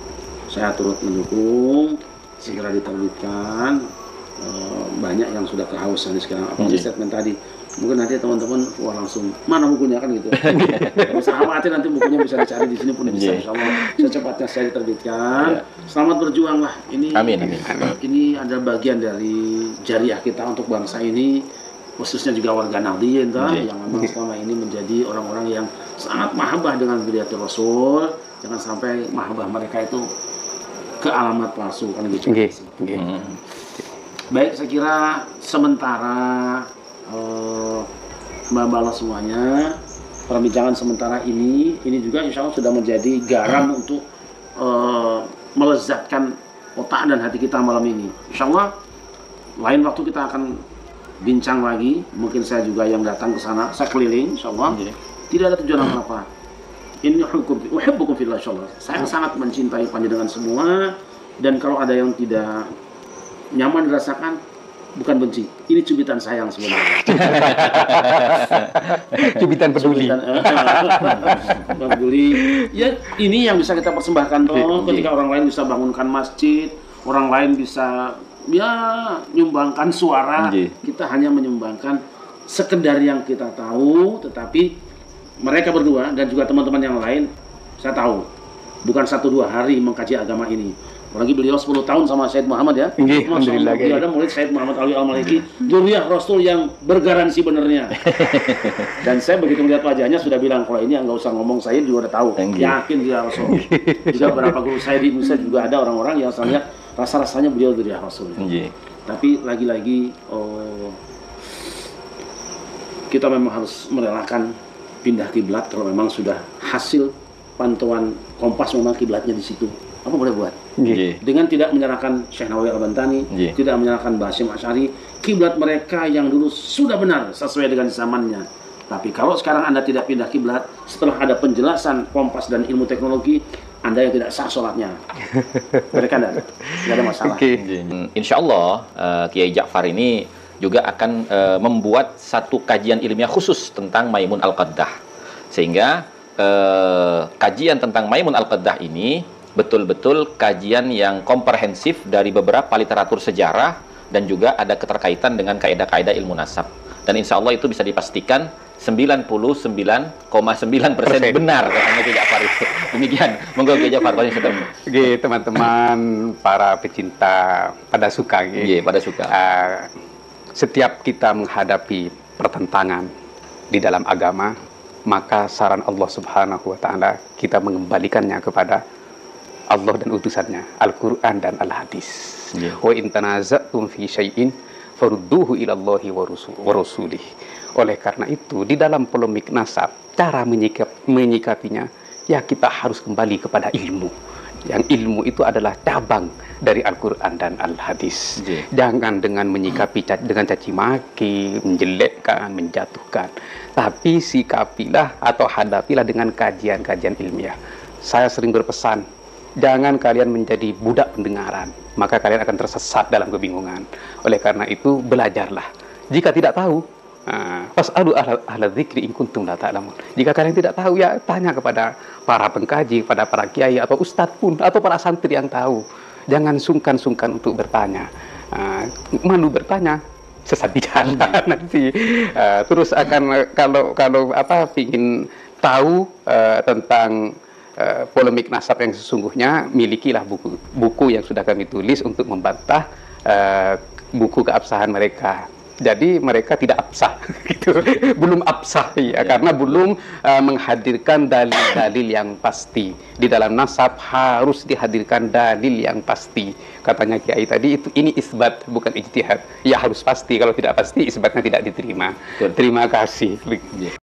saya turut mendukung segera diterbitkan. Banyak yang sudah kehausan sekarang. Apalagi statement tadi. Mungkin nanti teman-teman langsung mana bukunya kan gitu. Kalau saya khawatir nanti bukunya bisa dicari di sini pun bisa. Insyaallah secepatnya saya diterbitkan. Selamat berjuang lah. Ini amin. Ini ada bagian dari jariah kita untuk bangsa ini, khususnya juga warga Nahdliyin yang memang selama ini menjadi orang-orang yang sangat mahabbah dengan beliatul Rasul. Jangan sampai mahabbah mereka itu ke alamat palsu kan gitu. Baik, saya kira sementara Mbak semuanya, perbincangan sementara ini juga insya Allah sudah menjadi garam untuk melezatkan otak dan hati kita malam ini. Insya Allah lain waktu kita akan bincang lagi. Mungkin saya juga yang datang ke sana, saya keliling, insya Allah. Tidak ada tujuan apa-apa. Ini uhibbukum fillah, insya Allah. Saya sangat mencintai panjenengan semua. Dan kalau ada yang tidak nyaman dirasakan, bukan benci, ini cubitan sayang sebenarnya. Cubitan peduli. Peduli. Ya, ini yang bisa kita persembahkan toh. Ketika orang lain bisa bangunkan masjid, orang lain bisa ya nyumbangkan suara, kita hanya menyumbangkan sekedar yang kita tahu. Tetapi mereka berdua dan juga teman-teman yang lain, saya tahu bukan 1-2 hari mengkaji agama ini. Apalagi beliau 10 tahun sama Sayyid Muhammad ya. Alhamdulillah. Beliau ada murid Sayyid Muhammad Ali Al-Maliki, dzurriyyah Rasul yang bergaransi benernya. Dan saya begitu melihat wajahnya sudah bilang, kalau ini nggak usah ngomong, saya juga udah tahu. Yakin dia Rasul. Juga beberapa guru saya di Indonesia juga ada orang-orang yang saya lihat rasa-rasanya beliau dzurriyyah Rasul. Tapi lagi-lagi kita memang harus merelakan pindah kiblat kalau memang sudah hasil pantauan Kompas memang kiblatnya di situ. Apa boleh buat? Dengan tidak menyerahkan Syekh Nawawi Al-Bantani, tidak menyerahkan Basyim Asy'ari, kiblat mereka yang dulu sudah benar sesuai dengan zamannya. Tapi kalau sekarang Anda tidak pindah kiblat, setelah ada penjelasan Kompas dan ilmu teknologi, Anda yang tidak sah sholatnya. Mereka tidak ada masalah. Insya Allah Kiai Ja'far ini juga akan membuat satu kajian ilmiah khusus tentang Maimun Al-Qaddah. Sehingga kajian tentang Maimun Al-Qaddah ini betul-betul kajian yang komprehensif dari beberapa literatur sejarah dan juga ada keterkaitan dengan kaidah-kaidah ilmu nasab. Dan insya Allah itu bisa dipastikan 99,9% benar katanya Kiai Ja'far itu. Demikian. Monggo Kiai Ja'far. Oke, teman-teman para pecinta pada suka. Pada suka. Setiap kita menghadapi pertentangan di dalam agama, maka saran Allah Subhanahu wa Ta'ala kita mengembalikannya kepada Allah dan utusannya, Al-Quran dan Al-Hadis. Wa in tanaza'tum fi syai'in farudduhu ila Allahi wa rasulih. Oleh karena itu, di dalam polemik nasab, cara menyikapinya, ya kita harus kembali kepada ilmu. Yang ilmu itu adalah cabang dari Al-Quran dan Al-Hadis. Jangan dengan menyikapi dengan caci maki, menjelekkan, menjatuhkan. Tapi sikapilah atau hadapilah dengan kajian-kajian ilmiah. Saya sering berpesan, jangan kalian menjadi budak pendengaran, maka kalian akan tersesat dalam kebingungan. Oleh karena itu, belajarlah. Jika tidak tahu, fas'alu ahla dzikri in kuntum la ta'lamun. Jika kalian tidak tahu, ya tanya kepada para pengkaji, kepada para kiai atau ustadz pun, atau para santri yang tahu. Jangan sungkan-sungkan untuk bertanya. Malu bertanya, sesat di jalan nanti. Terus akan kalau ingin tahu tentang polemik nasab yang sesungguhnya, milikilah buku yang sudah kami tulis untuk membantah buku keabsahan mereka. Jadi mereka tidak absah, gitu. Belum absah ya, karena belum menghadirkan dalil-dalil yang pasti. Di dalam nasab harus dihadirkan dalil yang pasti. Katanya Kiai tadi, ini isbat bukan ijtihad. Ya harus pasti, kalau tidak pasti isbatnya tidak diterima. Terima kasih.